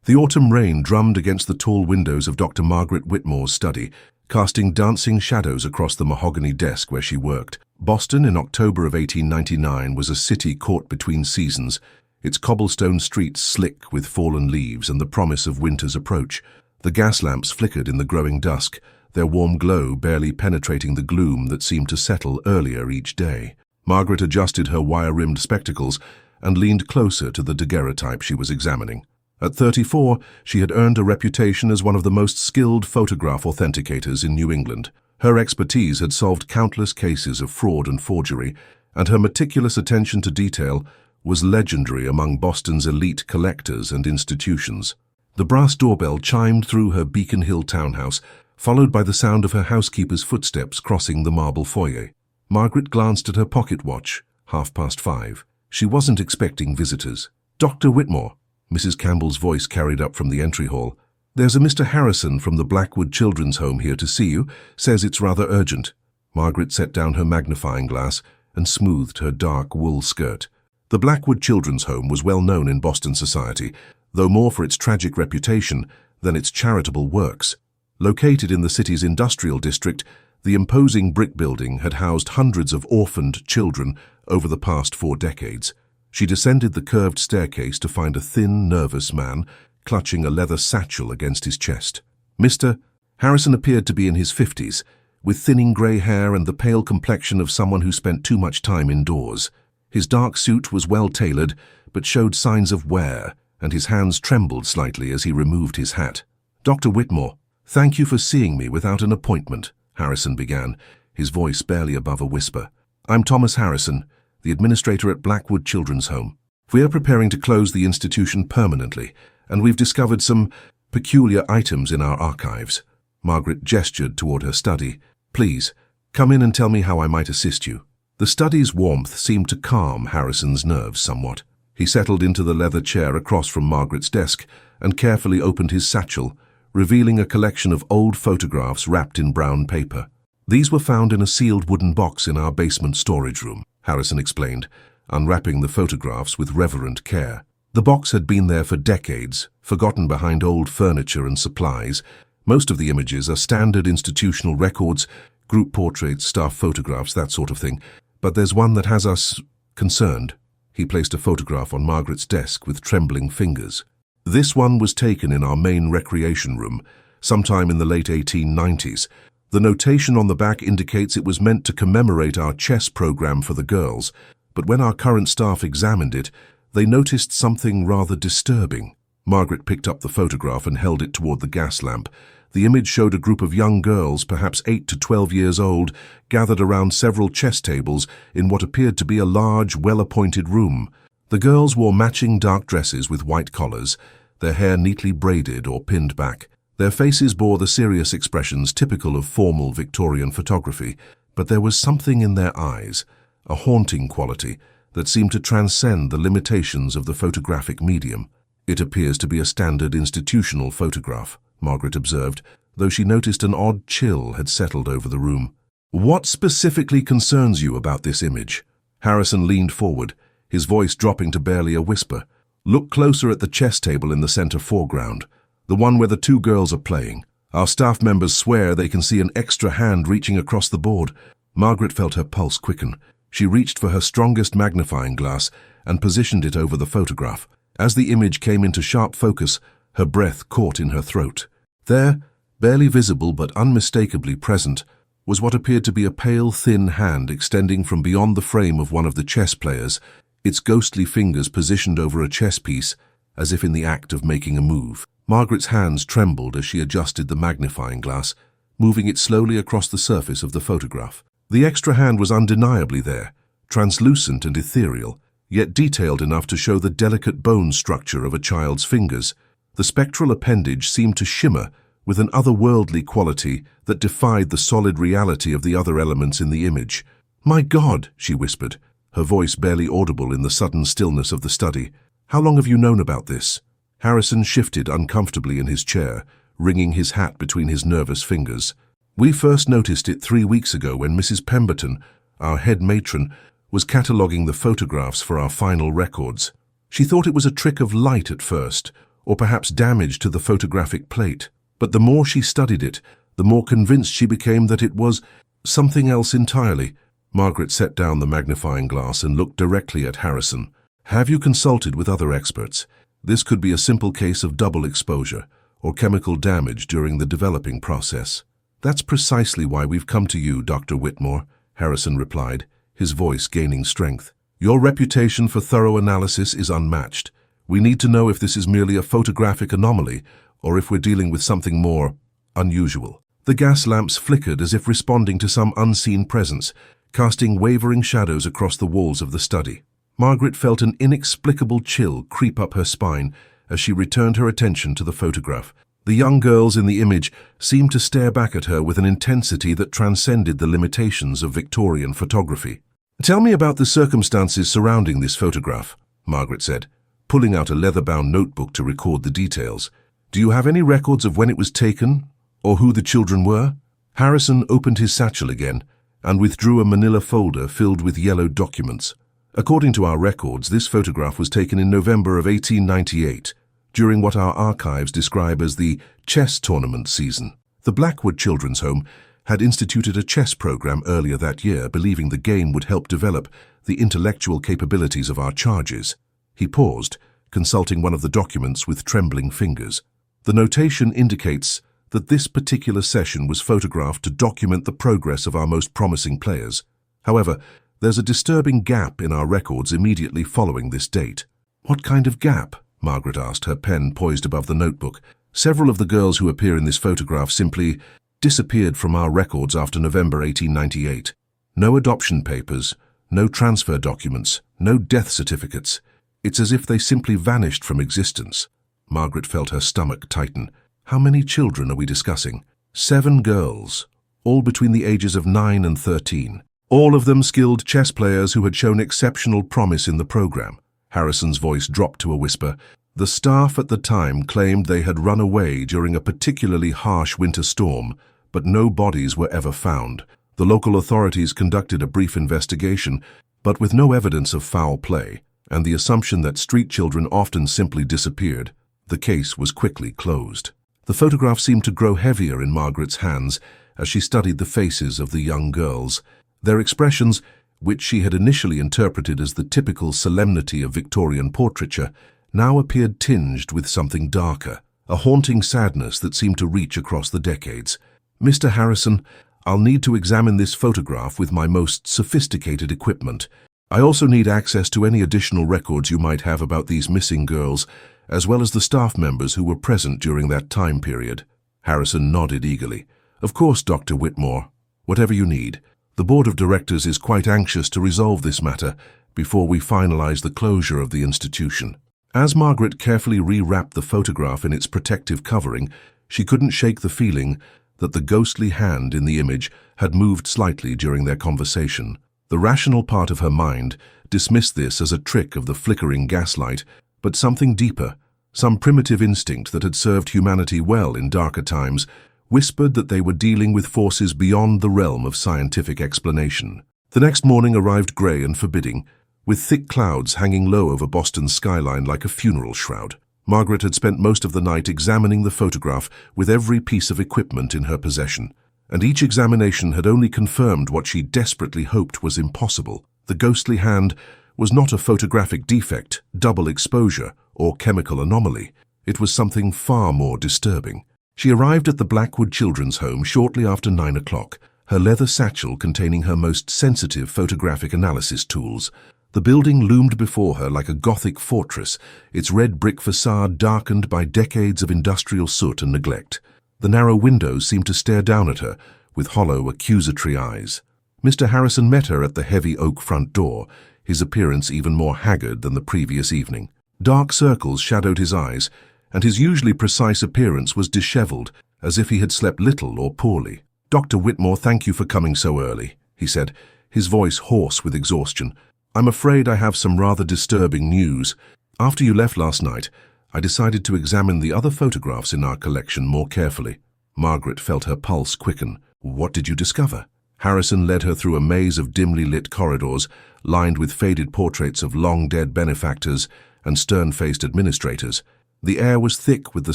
The autumn rain drummed against the tall windows of Dr. Margaret Whitmore's study, casting dancing shadows across the mahogany desk where she worked. Boston in October of 1899 was a city caught between seasons, its cobblestone streets slick with fallen leaves and the promise of winter's approach. The gas lamps flickered in the growing dusk, their warm glow barely penetrating the gloom that seemed to settle earlier each day. Margaret adjusted her wire-rimmed spectacles and leaned closer to the daguerreotype she was examining. At 34, she had earned a reputation as one of the most skilled photograph authenticators in New England. Her expertise had solved countless cases of fraud and forgery, and her meticulous attention to detail was legendary among Boston's elite collectors and institutions. The brass doorbell chimed through her Beacon Hill townhouse, followed by the sound of her housekeeper's footsteps crossing the marble foyer. Margaret glanced at her pocket watch, 5:30. She wasn't expecting visitors. "Dr. Whitmore," Mrs. Campbell's voice carried up from the entry hall. "There's a Mr. Harrison from the Blackwood Children's Home here to see you. Says it's rather urgent." Margaret set down her magnifying glass and smoothed her dark wool skirt. The Blackwood Children's Home was well known in Boston society, though more for its tragic reputation than its charitable works. Located in the city's industrial district, the imposing brick building had housed hundreds of orphaned children over the past 4 decades. She descended the curved staircase to find a thin, nervous man clutching a leather satchel against his chest. Mr. Harrison appeared to be in his 50s, with thinning grey hair and the pale complexion of someone who spent too much time indoors. His dark suit was well tailored, but showed signs of wear, and his hands trembled slightly as he removed his hat. "Dr. Whitmore, thank you for seeing me without an appointment," Harrison began, his voice barely above a whisper. "I'm Thomas Harrison, the administrator at Blackwood Children's Home. We are preparing to close the institution permanently, and we've discovered some peculiar items in our archives." Margaret gestured toward her study. "Please, come in and tell me how I might assist you." The study's warmth seemed to calm Harrison's nerves somewhat. He settled into the leather chair across from Margaret's desk and carefully opened his satchel, revealing a collection of old photographs wrapped in brown paper. "These were found in a sealed wooden box in our basement storage room," Harrison explained, unwrapping the photographs with reverent care. The box had been there for decades, forgotten behind old furniture and supplies. Most of the images are standard institutional records, group portraits, staff photographs, that sort of thing. But there's one that has us concerned. He placed a photograph on Margaret's desk with trembling fingers. "This one was taken in our main recreation room, sometime in the late 1890s. The notation on the back indicates it was meant to commemorate our chess program for the girls, but when our current staff examined it, they noticed something rather disturbing." Margaret picked up the photograph and held it toward the gas lamp. The image showed a group of young girls, perhaps 8 to 12 years old, gathered around several chess tables in what appeared to be a large, well-appointed room. The girls wore matching dark dresses with white collars, their hair neatly braided or pinned back. Their faces bore the serious expressions typical of formal Victorian photography, but there was something in their eyes, a haunting quality, that seemed to transcend the limitations of the photographic medium. "It appears to be a standard institutional photograph," Margaret observed, though she noticed an odd chill had settled over the room. "What specifically concerns you about this image?" Harrison leaned forward, his voice dropping to barely a whisper. "Look closer at the chess table in the center foreground, the one where the 2 girls are playing. Our staff members swear they can see an extra hand reaching across the board." Margaret felt her pulse quicken. She reached for her strongest magnifying glass and positioned it over the photograph. As the image came into sharp focus, her breath caught in her throat. There, barely visible but unmistakably present, was what appeared to be a pale, thin hand extending from beyond the frame of one of the chess players, its ghostly fingers positioned over a chess piece, as if in the act of making a move. Margaret's hands trembled as she adjusted the magnifying glass, moving it slowly across the surface of the photograph. The extra hand was undeniably there, translucent and ethereal, yet detailed enough to show the delicate bone structure of a child's fingers. The spectral appendage seemed to shimmer with an otherworldly quality that defied the solid reality of the other elements in the image. "My God," she whispered, her voice barely audible in the sudden stillness of the study. "How long have you known about this?" Harrison shifted uncomfortably in his chair, wringing his hat between his nervous fingers. "We first noticed it 3 weeks ago when Mrs. Pemberton, our head matron, was cataloguing the photographs for our final records. She thought it was a trick of light at first, or perhaps damage to the photographic plate. But the more she studied it, the more convinced she became that it was something else entirely. Margaret set down the magnifying glass and looked directly at Harrison. Have you consulted with other experts? This could be a simple case of double exposure or chemical damage during the developing process. That's precisely why we've come to you, Dr. Whitmore, Harrison replied, his voice gaining strength. Your reputation for thorough analysis is unmatched. We need to know if this is merely a photographic anomaly or if we're dealing with something more unusual. The gas lamps flickered as if responding to some unseen presence, casting wavering shadows across the walls of the study. Margaret felt an inexplicable chill creep up her spine as she returned her attention to the photograph. The young girls in the image seemed to stare back at her with an intensity that transcended the limitations of Victorian photography. Tell me about the circumstances surrounding this photograph, Margaret said, pulling out a leather-bound notebook to record the details. Do you have any records of when it was taken, or who the children were? Harrison opened his satchel again and withdrew a manila folder filled with yellow documents. According to our records, this photograph was taken in November of 1898, during what our archives describe as the chess tournament season. The Blackwood Children's Home had instituted a chess program earlier that year, believing the game would help develop the intellectual capabilities of our charges. He paused, consulting one of the documents with trembling fingers. The notation indicates that this particular session was photographed to document the progress of our most promising players. However, there's a disturbing gap in our records immediately following this date. What kind of gap? Margaret asked, her pen poised above the notebook. Several of the girls who appear in this photograph simply disappeared from our records after November 1898. No adoption papers, no transfer documents, no death certificates. It's as if they simply vanished from existence. Margaret felt her stomach tighten. How many children are we discussing? 7 girls, all between the ages of 9 and 13. All of them skilled chess players who had shown exceptional promise in the program. Harrison's voice dropped to a whisper. The staff at the time claimed they had run away during a particularly harsh winter storm, but no bodies were ever found. The local authorities conducted a brief investigation, but with no evidence of foul play, and the assumption that street children often simply disappeared. The case was quickly closed. The photograph seemed to grow heavier in Margaret's hands as she studied the faces of the young girls. Their expressions, which she had initially interpreted as the typical solemnity of Victorian portraiture, now appeared tinged with something darker, a haunting sadness that seemed to reach across the decades. Mr. Harrison, I'll need to examine this photograph with my most sophisticated equipment. I also need access to any additional records you might have about these missing girls, as well as the staff members who were present during that time period. Harrison nodded eagerly. Of course, Dr. Whitmore. Whatever you need. The board of directors is quite anxious to resolve this matter before we finalize the closure of the institution. As Margaret carefully rewrapped the photograph in its protective covering, she couldn't shake the feeling that the ghostly hand in the image had moved slightly during their conversation. The rational part of her mind dismissed this as a trick of the flickering gaslight, but something deeper, some primitive instinct that had served humanity well in darker times, whispered that they were dealing with forces beyond the realm of scientific explanation. The next morning arrived grey and forbidding, with thick clouds hanging low over Boston's skyline like a funeral shroud. Margaret had spent most of the night examining the photograph with every piece of equipment in her possession, and each examination had only confirmed what she desperately hoped was impossible. The ghostly hand was not a photographic defect, double exposure, or chemical anomaly. It was something far more disturbing. She arrived at the Blackwood Children's Home shortly after 9 o'clock, her leather satchel containing her most sensitive photographic analysis tools. The building loomed before her like a Gothic fortress, its red brick facade darkened by decades of industrial soot and neglect. The narrow windows seemed to stare down at her with hollow, accusatory eyes. Mr. Harrison met her at the heavy oak front door, his appearance even more haggard than the previous evening. Dark circles shadowed his eyes, and his usually precise appearance was disheveled, as if he had slept little or poorly. "Dr. Whitmore, thank you for coming so early," he said, his voice hoarse with exhaustion. "I'm afraid I have some rather disturbing news. After you left last night, I decided to examine the other photographs in our collection more carefully." Margaret felt her pulse quicken. "What did you discover?" Harrison led her through a maze of dimly lit corridors, lined with faded portraits of long-dead benefactors and stern-faced administrators. The air was thick with the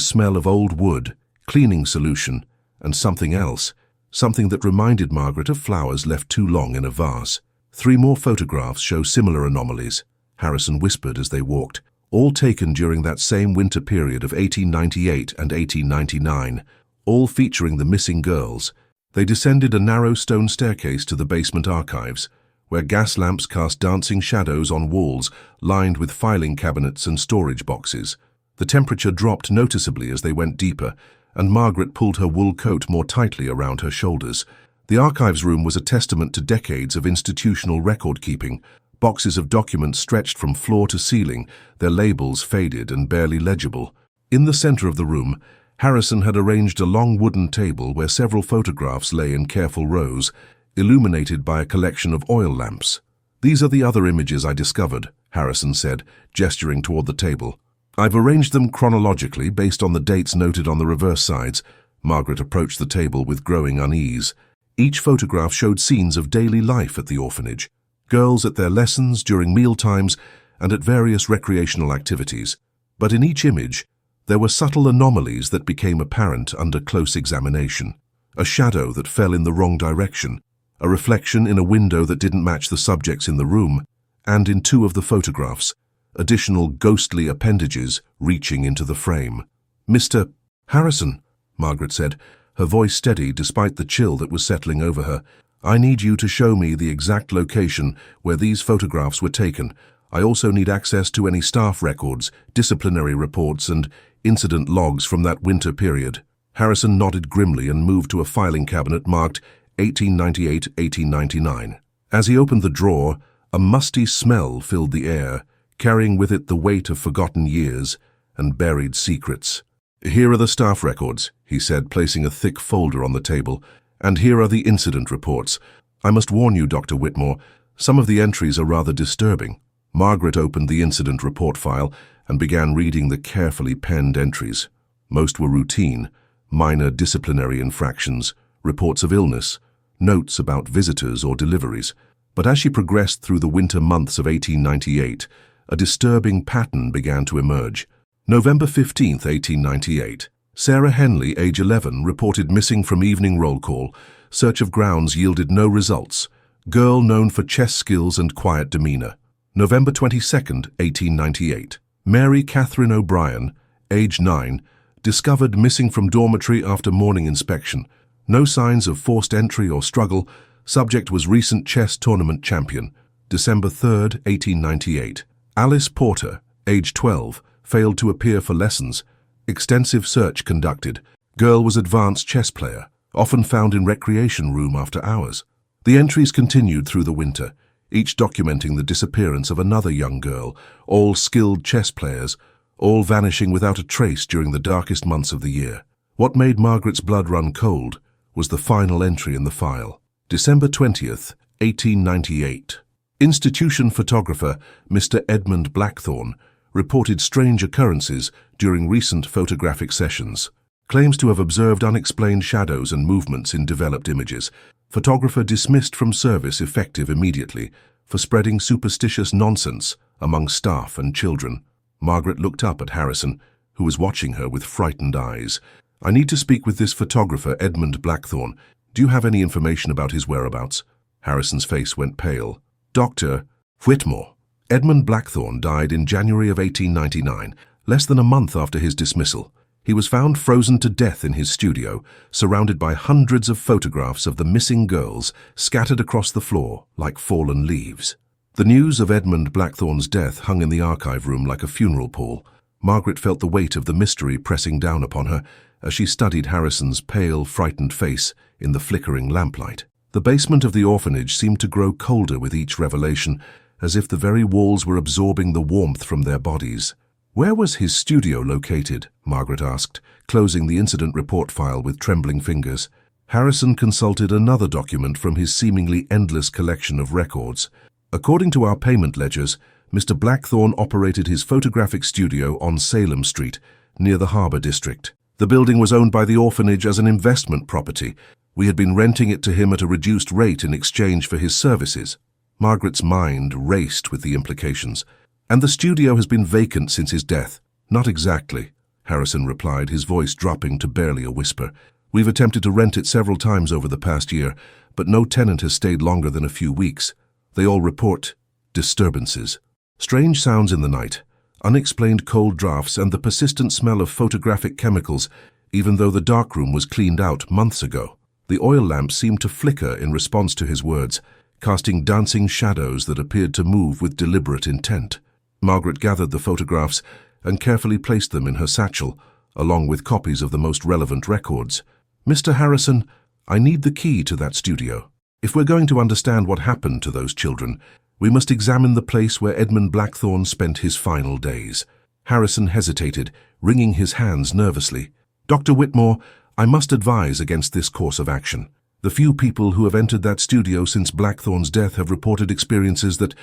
smell of old wood, cleaning solution, and something else, something that reminded Margaret of flowers left too long in a vase. 3 more photographs show similar anomalies, Harrison whispered as they walked, all taken during that same winter period of 1898 and 1899, all featuring the missing girls. They descended a narrow stone staircase to the basement archives, where gas lamps cast dancing shadows on walls lined with filing cabinets and storage boxes. The temperature dropped noticeably as they went deeper, and Margaret pulled her wool coat more tightly around her shoulders. The archives room was a testament to decades of institutional record-keeping. Boxes of documents stretched from floor to ceiling, their labels faded and barely legible. In the center of the room, Harrison had arranged a long wooden table where several photographs lay in careful rows, illuminated by a collection of oil lamps. "These are the other images I discovered," Harrison said, gesturing toward the table. "I've arranged them chronologically based on the dates noted on the reverse sides." Margaret approached the table with growing unease. Each photograph showed scenes of daily life at the orphanage. Girls at their lessons, during meal times, and at various recreational activities. But in each image, there were subtle anomalies that became apparent under close examination. A shadow that fell in the wrong direction, a reflection in a window that didn't match the subjects in the room, and in 2 of the photographs, additional ghostly appendages reaching into the frame. "Mr. Harrison," Margaret said, her voice steady despite the chill that was settling over her, "I need you to show me the exact location where these photographs were taken. I also need access to any staff records, disciplinary reports, and incident logs from that winter period." Harrison nodded grimly and moved to a filing cabinet marked 1898-1899. As he opened the drawer, a musty smell filled the air, carrying with it the weight of forgotten years and buried secrets. "Here are the staff records," he said, placing a thick folder on the table. "And here are the incident reports. I must warn you, Dr. Whitmore, some of the entries are rather disturbing." Margaret opened the incident report file and began reading the carefully penned entries. Most were routine, minor disciplinary infractions, reports of illness, notes about visitors or deliveries. But as she progressed through the winter months of 1898, a disturbing pattern began to emerge. November 15, 1898. Sarah Henley, age 11, reported missing from evening roll call. Search of grounds yielded no results. Girl known for chess skills and quiet demeanor. November 22, 1898. Mary Catherine O'Brien, age 9, discovered missing from dormitory after morning inspection. No signs of forced entry or struggle. Subject was recent chess tournament champion. December 3, 1898. Alice Porter, age 12, failed to appear for lessons. Extensive search conducted. Girl was advanced chess player, often found in recreation room after hours. The entries continued through the winter, each documenting the disappearance of another young girl, all skilled chess players, all vanishing without a trace during the darkest months of the year. What made Margaret's blood run cold was the final entry in the file. December 20th, 1898. Institution photographer Mr. Edmund Blackthorne reported strange occurrences during recent photographic sessions. Claims to have observed unexplained shadows and movements in developed images. Photographer dismissed from service effective immediately for spreading superstitious nonsense among staff and children. Margaret looked up at Harrison, who was watching her with frightened eyes. "I need to speak with this photographer, Edmund Blackthorne. Do you have any information about his whereabouts?" Harrison's face went pale. "Dr. Whitmore." Edmund Blackthorne died in January of 1899, less than a month after his dismissal. He was found frozen to death in his studio, surrounded by hundreds of photographs of the missing girls scattered across the floor like fallen leaves. The news of Edmund Blackthorne's death hung in the archive room like a funeral pall. Margaret felt the weight of the mystery pressing down upon her as she studied Harrison's pale, frightened face in the flickering lamplight. The basement of the orphanage seemed to grow colder with each revelation, as if the very walls were absorbing the warmth from their bodies. "Where was his studio located?" Margaret asked, closing the incident report file with trembling fingers. Harrison consulted another document from his seemingly endless collection of records. "According to our payment ledgers, Mr. Blackthorne operated his photographic studio on Salem Street, near the Harbor District. The building was owned by the orphanage as an investment property. We had been renting it to him at a reduced rate in exchange for his services." Margaret's mind raced with the implications. "And the studio has been vacant since his death?" "Not exactly," Harrison replied, his voice dropping to barely a whisper. "We've attempted to rent it several times over the past year, but no tenant has stayed longer than a few weeks. They all report disturbances. Strange sounds in the night, unexplained cold drafts, and the persistent smell of photographic chemicals, even though the darkroom was cleaned out months ago." The oil lamp seemed to flicker in response to his words, casting dancing shadows that appeared to move with deliberate intent. Margaret gathered the photographs and carefully placed them in her satchel, along with copies of the most relevant records. "Mr. Harrison, I need the key to that studio. If we're going to understand what happened to those children, we must examine the place where Edmund Blackthorne spent his final days." Harrison hesitated, wringing his hands nervously. "Dr. Whitmore, I must advise against this course of action. The few people who have entered that studio since Blackthorne's death have reported experiences that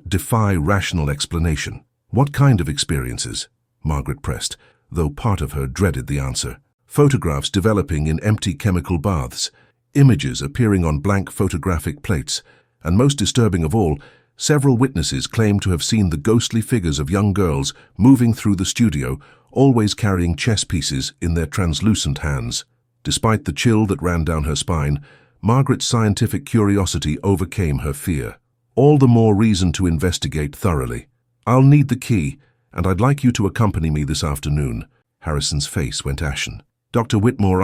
defy rational explanation." "What kind of experiences?" Margaret pressed, though part of her dreaded the answer. "Photographs developing in empty chemical baths, images appearing on blank photographic plates, and most disturbing of all, several witnesses claim to have seen the ghostly figures of young girls moving through the studio, always carrying chess pieces in their translucent hands." Despite the chill that ran down her spine, Margaret's scientific curiosity overcame her fear. "All the more reason to investigate thoroughly. I'll need the key, and I'd like you to accompany me this afternoon." Harrison's face went ashen. "Dr. Whitmore,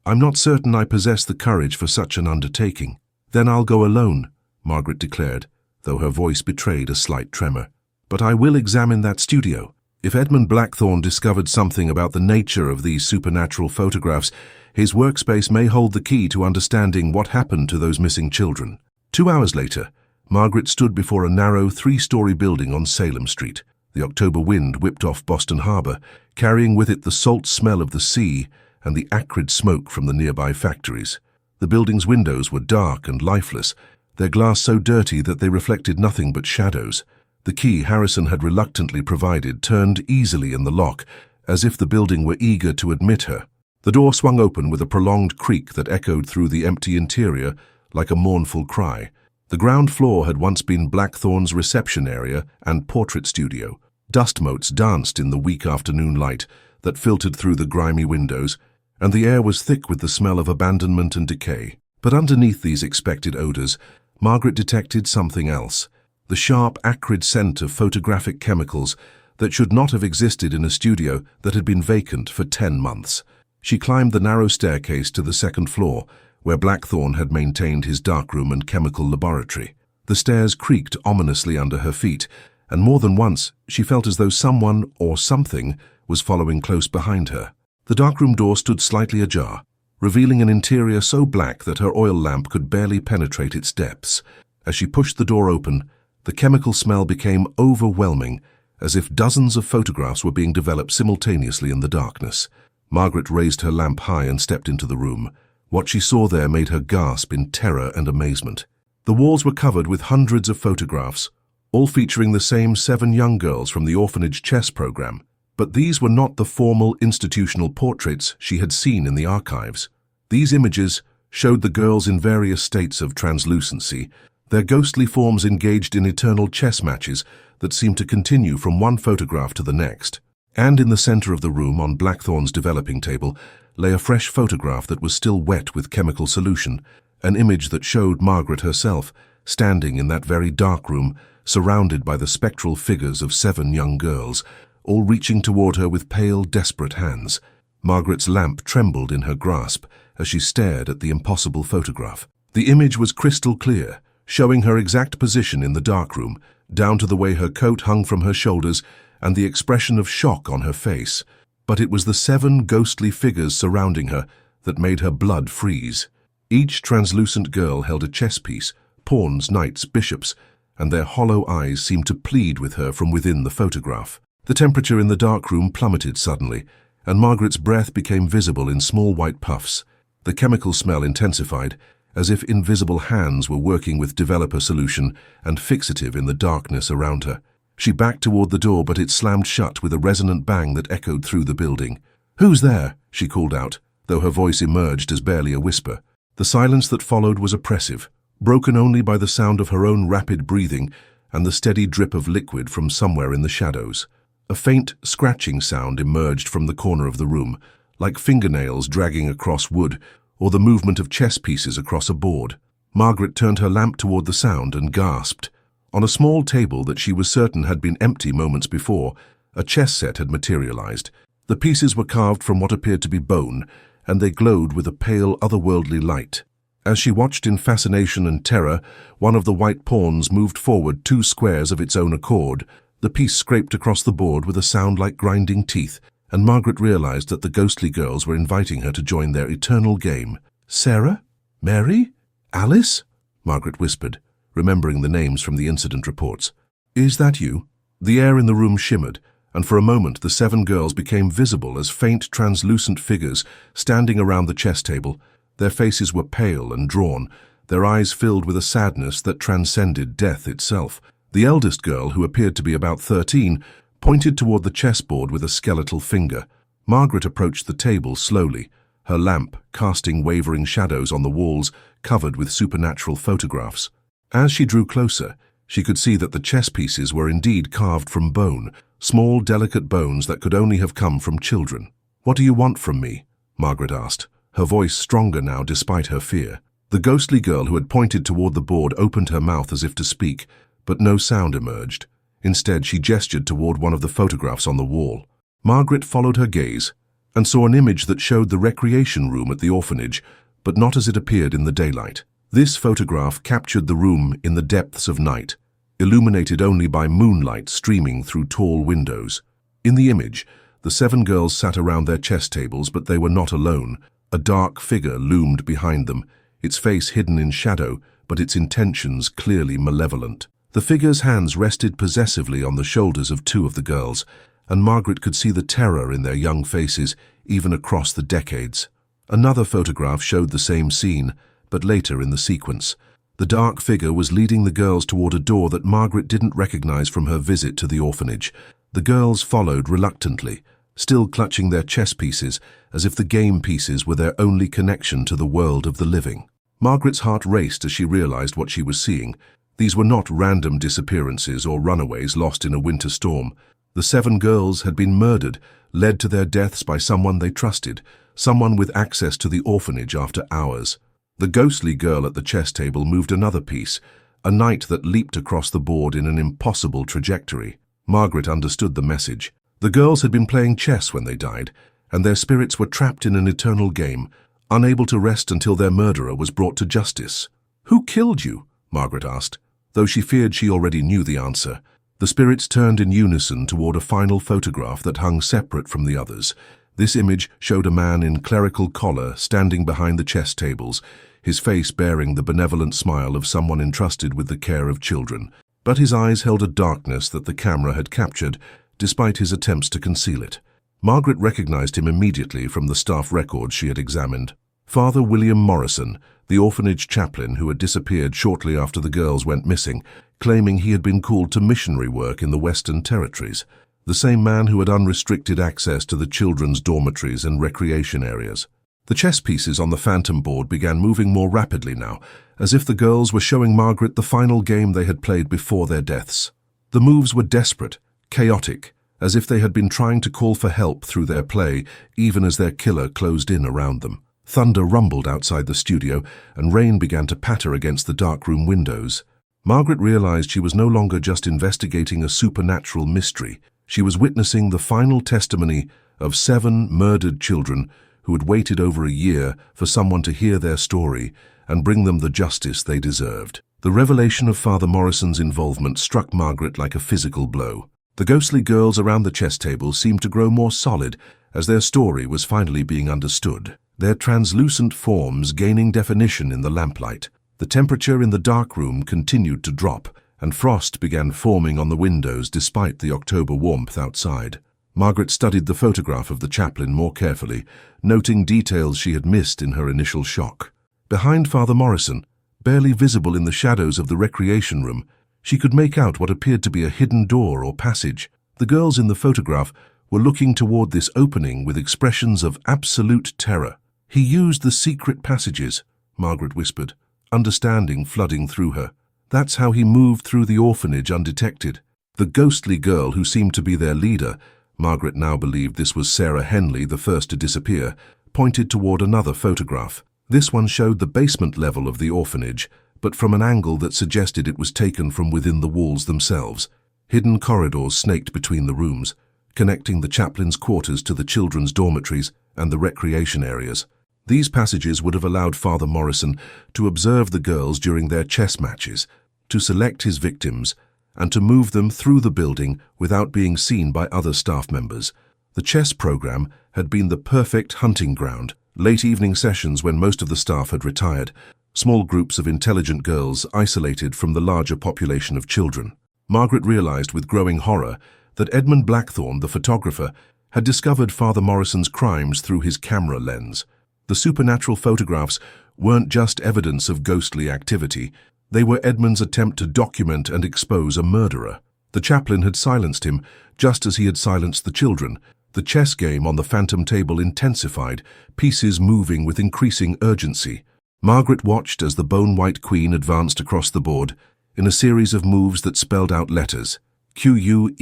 I'm not certain I possess the courage for such an undertaking." "Then I'll go alone," Margaret declared, though her voice betrayed a slight tremor. "But I will examine that studio. If Edmund Blackthorne discovered something about the nature of these supernatural photographs, his workspace may hold the key to understanding what happened to those missing children." 2 hours later, Margaret stood before a narrow 3-story building on Salem Street. The October wind whipped off Boston Harbor, carrying with it the salt smell of the sea and the acrid smoke from the nearby factories. The building's windows were dark and lifeless, their glass so dirty that they reflected nothing but shadows. The key Harrison had reluctantly provided turned easily in the lock, as if the building were eager to admit her. The door swung open with a prolonged creak that echoed through the empty interior like a mournful cry. The ground floor had once been Blackthorne's reception area and portrait studio. Dust motes danced in the weak afternoon light that filtered through the grimy windows, and the air was thick with the smell of abandonment and decay. But underneath these expected odors, Margaret detected something else: the sharp, acrid scent of photographic chemicals that should not have existed in a studio that had been vacant for 10 months. She climbed the narrow staircase to the second floor, where Blackthorne had maintained his darkroom and chemical laboratory. The stairs creaked ominously under her feet, and more than once she felt as though someone or something was following close behind her. The darkroom door stood slightly ajar, revealing an interior so black that her oil lamp could barely penetrate its depths. As she pushed the door open, the chemical smell became overwhelming, as if dozens of photographs were being developed simultaneously in the darkness. Margaret raised her lamp high and stepped into the room. What she saw there made her gasp in terror and amazement. The walls were covered with hundreds of photographs, all featuring the same 7 young girls from the orphanage chess program. But these were not the formal institutional portraits she had seen in the archives. These images showed the girls in various states of translucency, their ghostly forms engaged in eternal chess matches that seemed to continue from one photograph to the next. And in the center of the room, on Blackthorne's developing table, lay a fresh photograph that was still wet with chemical solution, an image that showed Margaret herself, standing in that very dark room, surrounded by the spectral figures of 7 young girls, all reaching toward her with pale, desperate hands. Margaret's lamp trembled in her grasp as she stared at the impossible photograph. The image was crystal clear, showing her exact position in the darkroom, down to the way her coat hung from her shoulders and the expression of shock on her face. But it was the 7 ghostly figures surrounding her that made her blood freeze. Each translucent girl held a chess piece, pawns, knights, bishops, and their hollow eyes seemed to plead with her from within the photograph. The temperature in the darkroom plummeted suddenly, and Margaret's breath became visible in small white puffs. The chemical smell intensified, as if invisible hands were working with developer solution and fixative in the darkness around her. She backed toward the door, but it slammed shut with a resonant bang that echoed through the building. "Who's there?" she called out, though her voice emerged as barely a whisper. The silence that followed was oppressive, broken only by the sound of her own rapid breathing and the steady drip of liquid from somewhere in the shadows. A faint scratching sound emerged from the corner of the room, like fingernails dragging across wood or the movement of chess pieces across a board. Margaret turned her lamp toward the sound and gasped. On a small table that she was certain had been empty moments before, a chess set had materialized. The pieces were carved from what appeared to be bone, and they glowed with a pale, otherworldly light. As she watched in fascination and terror, one of the white pawns moved forward 2 squares of its own accord. The piece scraped across the board with a sound like grinding teeth, and Margaret realized that the ghostly girls were inviting her to join their eternal game. "Sarah? Mary? Alice?" Margaret whispered, remembering the names from the incident reports. "Is that you?" The air in the room shimmered, and for a moment the 7 girls became visible as faint, translucent figures standing around the chess table. Their faces were pale and drawn, their eyes filled with a sadness that transcended death itself. The eldest girl, who appeared to be about 13, pointed toward the chessboard with a skeletal finger. Margaret approached the table slowly, her lamp casting wavering shadows on the walls covered with supernatural photographs. As she drew closer, she could see that the chess pieces were indeed carved from bone, small, delicate bones that could only have come from children. "What do you want from me?" Margaret asked, her voice stronger now despite her fear. The ghostly girl who had pointed toward the board opened her mouth as if to speak, but no sound emerged. Instead, she gestured toward one of the photographs on the wall. Margaret followed her gaze and saw an image that showed the recreation room at the orphanage, but not as it appeared in the daylight. This photograph captured the room in the depths of night, illuminated only by moonlight streaming through tall windows. In the image, the 7 girls sat around their chess tables, but they were not alone. A dark figure loomed behind them, its face hidden in shadow, but its intentions clearly malevolent. The figure's hands rested possessively on the shoulders of 2 of the girls, and Margaret could see the terror in their young faces, even across the decades. Another photograph showed the same scene, but later in the sequence. The dark figure was leading the girls toward a door that Margaret didn't recognize from her visit to the orphanage. The girls followed reluctantly, still clutching their chess pieces as if the game pieces were their only connection to the world of the living. Margaret's heart raced as she realized what she was seeing. These were not random disappearances or runaways lost in a winter storm. The 7 girls had been murdered, led to their deaths by someone they trusted, someone with access to the orphanage after hours. The ghostly girl at the chess table moved another piece, a knight that leaped across the board in an impossible trajectory. Margaret understood the message. The girls had been playing chess when they died, and their spirits were trapped in an eternal game, unable to rest until their murderer was brought to justice. "Who killed you?" Margaret asked, though she feared she already knew the answer. The spirits turned in unison toward a final photograph that hung separate from the others. This image showed a man in clerical collar standing behind the chess tables, his face bearing the benevolent smile of someone entrusted with the care of children. But his eyes held a darkness that the camera had captured, despite his attempts to conceal it. Margaret recognized him immediately from the staff records she had examined. Father William Morrison, the orphanage chaplain who had disappeared shortly after the girls went missing, claiming he had been called to missionary work in the Western Territories. The same man who had unrestricted access to the children's dormitories and recreation areas. The chess pieces on the phantom board began moving more rapidly now, as if the girls were showing Margaret the final game they had played before their deaths. The moves were desperate, chaotic, as if they had been trying to call for help through their play, even as their killer closed in around them. Thunder rumbled outside the studio, and rain began to patter against the dark-room windows. Margaret realized she was no longer just investigating a supernatural mystery. She was witnessing the final testimony of 7 murdered children who had waited over a year for someone to hear their story and bring them the justice they deserved. The revelation of Father Morrison's involvement struck Margaret like a physical blow. The ghostly girls around the chess table seemed to grow more solid as their story was finally being understood, their translucent forms gaining definition in the lamplight. The temperature in the dark room continued to drop, and frost began forming on the windows despite the October warmth outside. Margaret studied the photograph of the chaplain more carefully, noting details she had missed in her initial shock. Behind Father Morrison, barely visible in the shadows of the recreation room, she could make out what appeared to be a hidden door or passage. The girls in the photograph were looking toward this opening with expressions of absolute terror. "He used the secret passages," Margaret whispered, understanding flooding through her. "That's how he moved through the orphanage undetected." The ghostly girl who seemed to be their leader, Margaret now believed this was Sarah Henley, the first to disappear, pointed toward another photograph. This one showed the basement level of the orphanage, but from an angle that suggested it was taken from within the walls themselves. Hidden corridors snaked between the rooms, connecting the chaplain's quarters to the children's dormitories and the recreation areas. These passages would have allowed Father Morrison to observe the girls during their chess matches, to select his victims, and to move them through the building without being seen by other staff members. The chess program had been the perfect hunting ground. Late evening sessions when most of the staff had retired, small groups of intelligent girls isolated from the larger population of children. Margaret realized with growing horror that Edmund Blackthorne, the photographer, had discovered Father Morrison's crimes through his camera lens. The supernatural photographs weren't just evidence of ghostly activity, they were Edmund's attempt to document and expose a murderer. The chaplain had silenced him, just as he had silenced the children. The chess game on the phantom table intensified, pieces moving with increasing urgency. Margaret watched as the bone-white queen advanced across the board, in a series of moves that spelled out letters. Questions.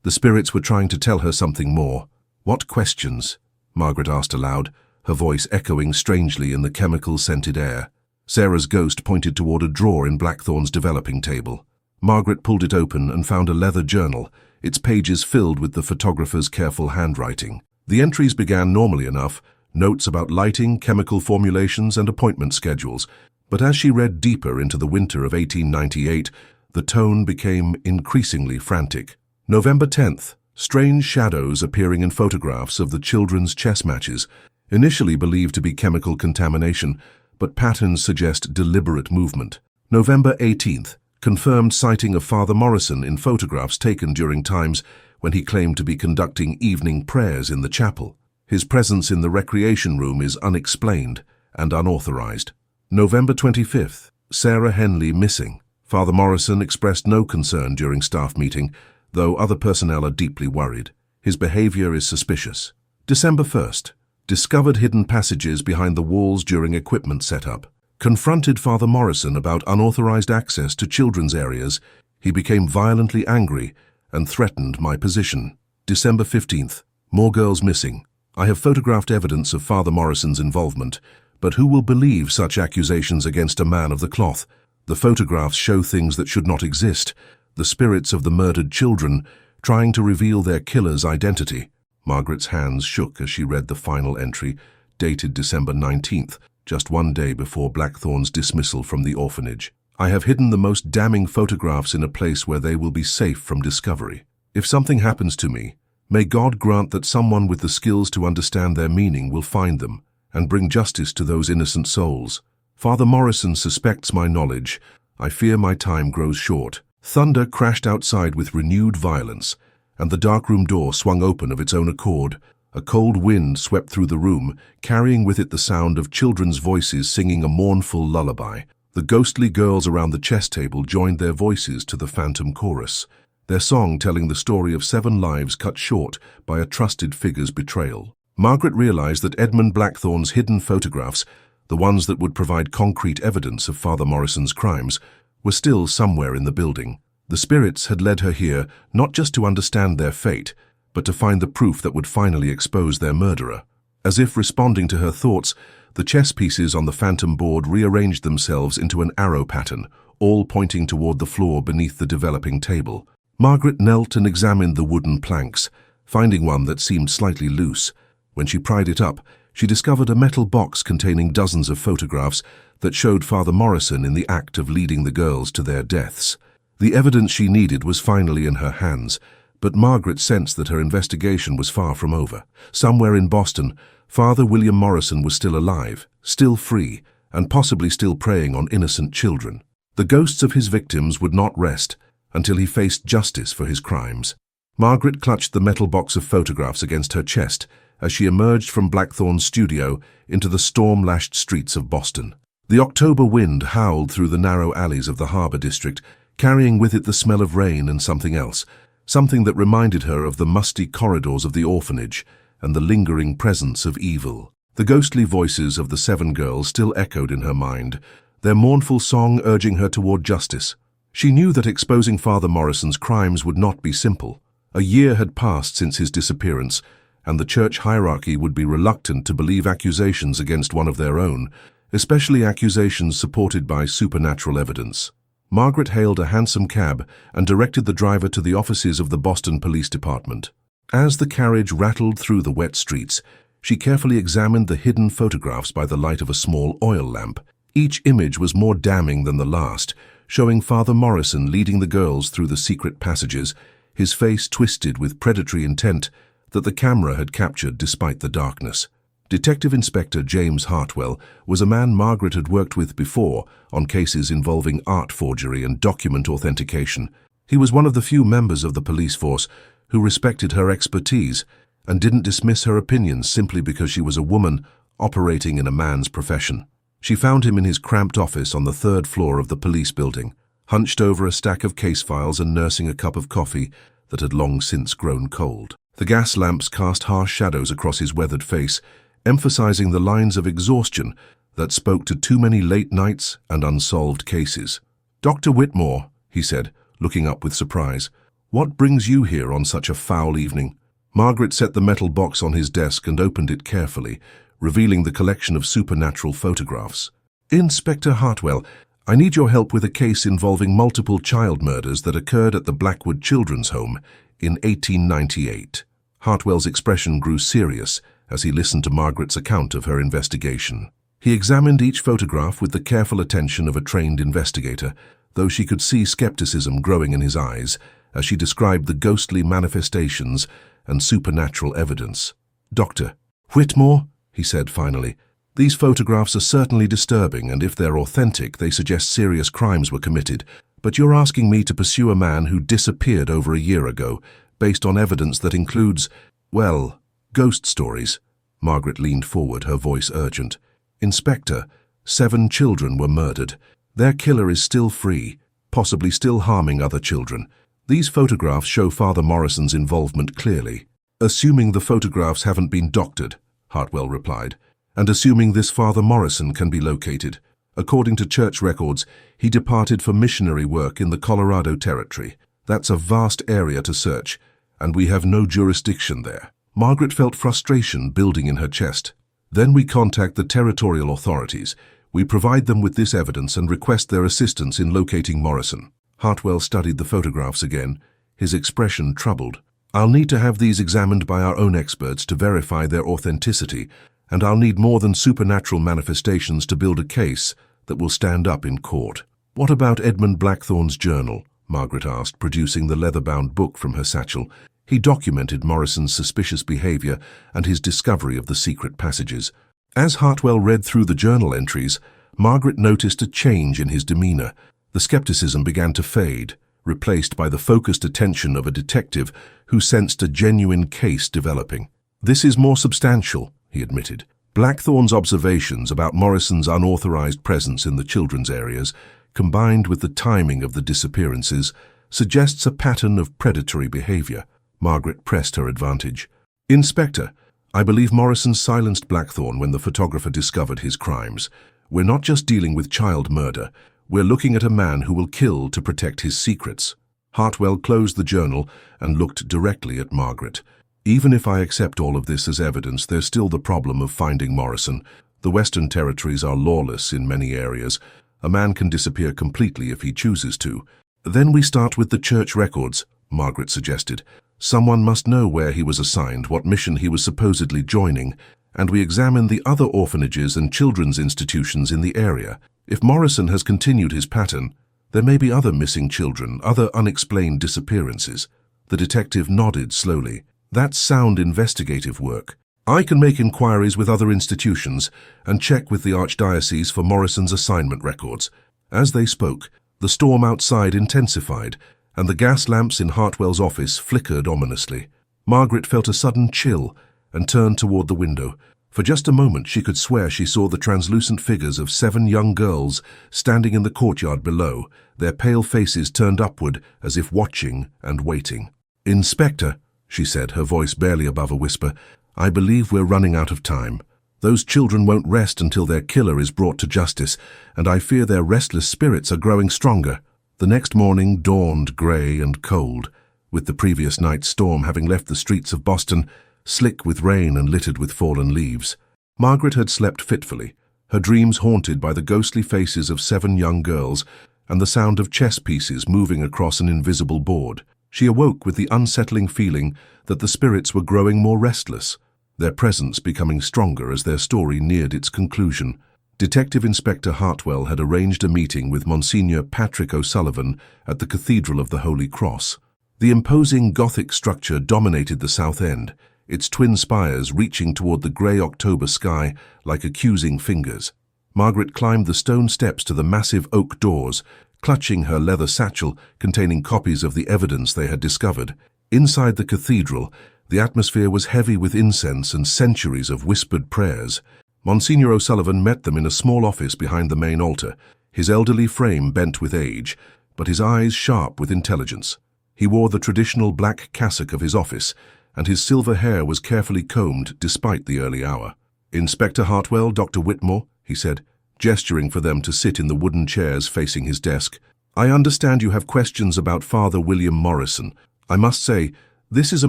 The spirits were trying to tell her something more. What questions? Margaret asked aloud, her voice echoing strangely in the chemical-scented air. Sarah's ghost pointed toward a drawer in Blackthorne's developing table. Margaret pulled it open and found a leather journal, its pages filled with the photographer's careful handwriting. The entries began normally enough, notes about lighting, chemical formulations, and appointment schedules, but as she read deeper into the winter of 1898, the tone became increasingly frantic. November 10th. Strange shadows appearing in photographs of the children's chess matches, initially believed to be chemical contamination, but patterns suggest deliberate movement. November 18th. Confirmed sighting of Father Morrison in photographs taken during times when he claimed to be conducting evening prayers in the chapel. His presence in the recreation room is unexplained and unauthorized. November 25th. Sarah Henley missing. Father Morrison expressed no concern during staff meeting, though other personnel are deeply worried. His behavior is suspicious. December 1st. Discovered hidden passages behind the walls during equipment setup. Confronted Father Morrison about unauthorized access to children's areas, he became violently angry and threatened my position. December 15th. More girls missing. I have photographed evidence of Father Morrison's involvement, but who will believe such accusations against a man of the cloth? The photographs show things that should not exist, the spirits of the murdered children trying to reveal their killer's identity. Margaret's hands shook as she read the final entry, dated December 19th, just one day before Blackthorne's dismissal from the orphanage. I have hidden the most damning photographs in a place where they will be safe from discovery. If something happens to me, may God grant that someone with the skills to understand their meaning will find them and bring justice to those innocent souls. Father Morrison suspects my knowledge. I fear my time grows short. Thunder crashed outside with renewed violence, and the darkroom door swung open of its own accord. A cold wind swept through the room, carrying with it the sound of children's voices singing a mournful lullaby. The ghostly girls around the chess table joined their voices to the phantom chorus, their song telling the story of 7 lives cut short by a trusted figure's betrayal. Margaret realized that Edmund Blackthorne's hidden photographs, the ones that would provide concrete evidence of Father Morrison's crimes, were still somewhere in the building. The spirits had led her here not just to understand their fate, but to find the proof that would finally expose their murderer. As if responding to her thoughts, the chess pieces on the phantom board rearranged themselves into an arrow pattern, all pointing toward the floor beneath the developing table. Margaret knelt and examined the wooden planks, finding one that seemed slightly loose. When she pried it up, she discovered a metal box containing dozens of photographs that showed Father Morrison in the act of leading the girls to their deaths. The evidence she needed was finally in her hands, but Margaret sensed that her investigation was far from over. Somewhere in Boston, Father William Morrison was still alive, still free, and possibly still preying on innocent children. The ghosts of his victims would not rest until he faced justice for his crimes. Margaret clutched the metal box of photographs against her chest as she emerged from Blackthorne's studio into the storm-lashed streets of Boston. The October wind howled through the narrow alleys of the harbor district, carrying with it the smell of rain and something else, something that reminded her of the musty corridors of the orphanage and the lingering presence of evil. The ghostly voices of the 7 girls still echoed in her mind, their mournful song urging her toward justice. She knew that exposing Father Morrison's crimes would not be simple. A year had passed since his disappearance, and the church hierarchy would be reluctant to believe accusations against one of their own, especially accusations supported by supernatural evidence. Margaret hailed a hansom cab and directed the driver to the offices of the Boston Police Department. As the carriage rattled through the wet streets, she carefully examined the hidden photographs by the light of a small oil lamp. Each image was more damning than the last, showing Father Morrison leading the girls through the secret passages, his face twisted with predatory intent that the camera had captured despite the darkness. Detective Inspector James Hartwell was a man Margaret had worked with before on cases involving art forgery and document authentication. He was one of the few members of the police force who respected her expertise and didn't dismiss her opinions simply because she was a woman operating in a man's profession. She found him in his cramped office on the third floor of the police building, hunched over a stack of case files and nursing a cup of coffee that had long since grown cold. The gas lamps cast harsh shadows across his weathered face, emphasizing the lines of exhaustion that spoke to too many late nights and unsolved cases. "Dr. Whitmore," he said, looking up with surprise, "what brings you here on such a foul evening?" Margaret set the metal box on his desk and opened it carefully, revealing the collection of supernatural photographs. "Inspector Hartwell, I need your help with a case involving multiple child murders that occurred at the Blackwood Children's Home in 1898. Hartwell's expression grew serious as he listened to Margaret's account of her investigation. He examined each photograph with the careful attention of a trained investigator, though she could see skepticism growing in his eyes as she described the ghostly manifestations and supernatural evidence. "Dr. Whitmore," he said finally, "these photographs are certainly disturbing, and if they're authentic, they suggest serious crimes were committed. But you're asking me to pursue a man who disappeared over a year ago, based on evidence that includes, well, ghost stories." Margaret leaned forward, her voice urgent. "Inspector, 7 children were murdered. Their killer is still free, possibly still harming other children. These photographs show Father Morrison's involvement clearly." "Assuming the photographs haven't been doctored," Hartwell replied, "and assuming this Father Morrison can be located. According to church records, he departed for missionary work in the Colorado Territory. That's a vast area to search, and we have no jurisdiction there." Margaret felt frustration building in her chest. "Then we contact the territorial authorities. We provide them with this evidence and request their assistance in locating Morrison." Hartwell studied the photographs again, his expression troubled. "I'll need to have these examined by our own experts to verify their authenticity, and I'll need more than supernatural manifestations to build a case that will stand up in court." "What about Edmund Blackthorne's journal?" Margaret asked, producing the leather-bound book from her satchel. He documented Morrison's suspicious behavior and his discovery of the secret passages. As Hartwell read through the journal entries, Margaret noticed a change in his demeanor. The skepticism began to fade, replaced by the focused attention of a detective who sensed a genuine case developing. "This is more substantial," he admitted. "Blackthorne's observations about Morrison's unauthorized presence in the children's areas, combined with the timing of the disappearances, suggests a pattern of predatory behavior." Margaret pressed her advantage. "Inspector, I believe Morrison silenced Blackthorne when the photographer discovered his crimes. We're not just dealing with child murder. We're looking at a man who will kill to protect his secrets." Hartwell closed the journal and looked directly at Margaret. "Even if I accept all of this as evidence, there's still the problem of finding Morrison. The Western Territories are lawless in many areas. A man can disappear completely if he chooses to." "Then we start with the church records," Margaret suggested. "Someone must know where he was assigned, what mission he was supposedly joining, and we examine the other orphanages and children's institutions in the area. If Morrison has continued his pattern, there may be other missing children, other unexplained disappearances." The detective nodded slowly. "That's sound investigative work. I can make inquiries with other institutions and check with the Archdiocese for Morrison's assignment records." As they spoke, the storm outside intensified, and the gas lamps in Hartwell's office flickered ominously. Margaret felt a sudden chill and turned toward the window. For just a moment she could swear she saw the translucent figures of 7 young girls standing in the courtyard below, their pale faces turned upward as if watching and waiting. "Inspector," she said, her voice barely above a whisper, "I believe we're running out of time. Those children won't rest until their killer is brought to justice, and I fear their restless spirits are growing stronger." The next morning dawned grey and cold, with the previous night's storm having left the streets of Boston slick with rain and littered with fallen leaves. Margaret had slept fitfully, her dreams haunted by the ghostly faces of 7 young girls and the sound of chess pieces moving across an invisible board. She awoke with the unsettling feeling that the spirits were growing more restless, their presence becoming stronger as their story neared its conclusion. Detective Inspector Hartwell had arranged a meeting with Monsignor Patrick O'Sullivan at the Cathedral of the Holy Cross. The imposing Gothic structure dominated the south end, its twin spires reaching toward the grey October sky like accusing fingers. Margaret climbed the stone steps to the massive oak doors, clutching her leather satchel containing copies of the evidence they had discovered. Inside the cathedral, the atmosphere was heavy with incense and centuries of whispered prayers. Monsignor O'Sullivan met them in a small office behind the main altar, his elderly frame bent with age, but his eyes sharp with intelligence. He wore the traditional black cassock of his office, and his silver hair was carefully combed despite the early hour. "Inspector Hartwell, Dr. Whitmore," he said, gesturing for them to sit in the wooden chairs facing his desk. "I understand you have questions about Father William Morrison. I must say, this is a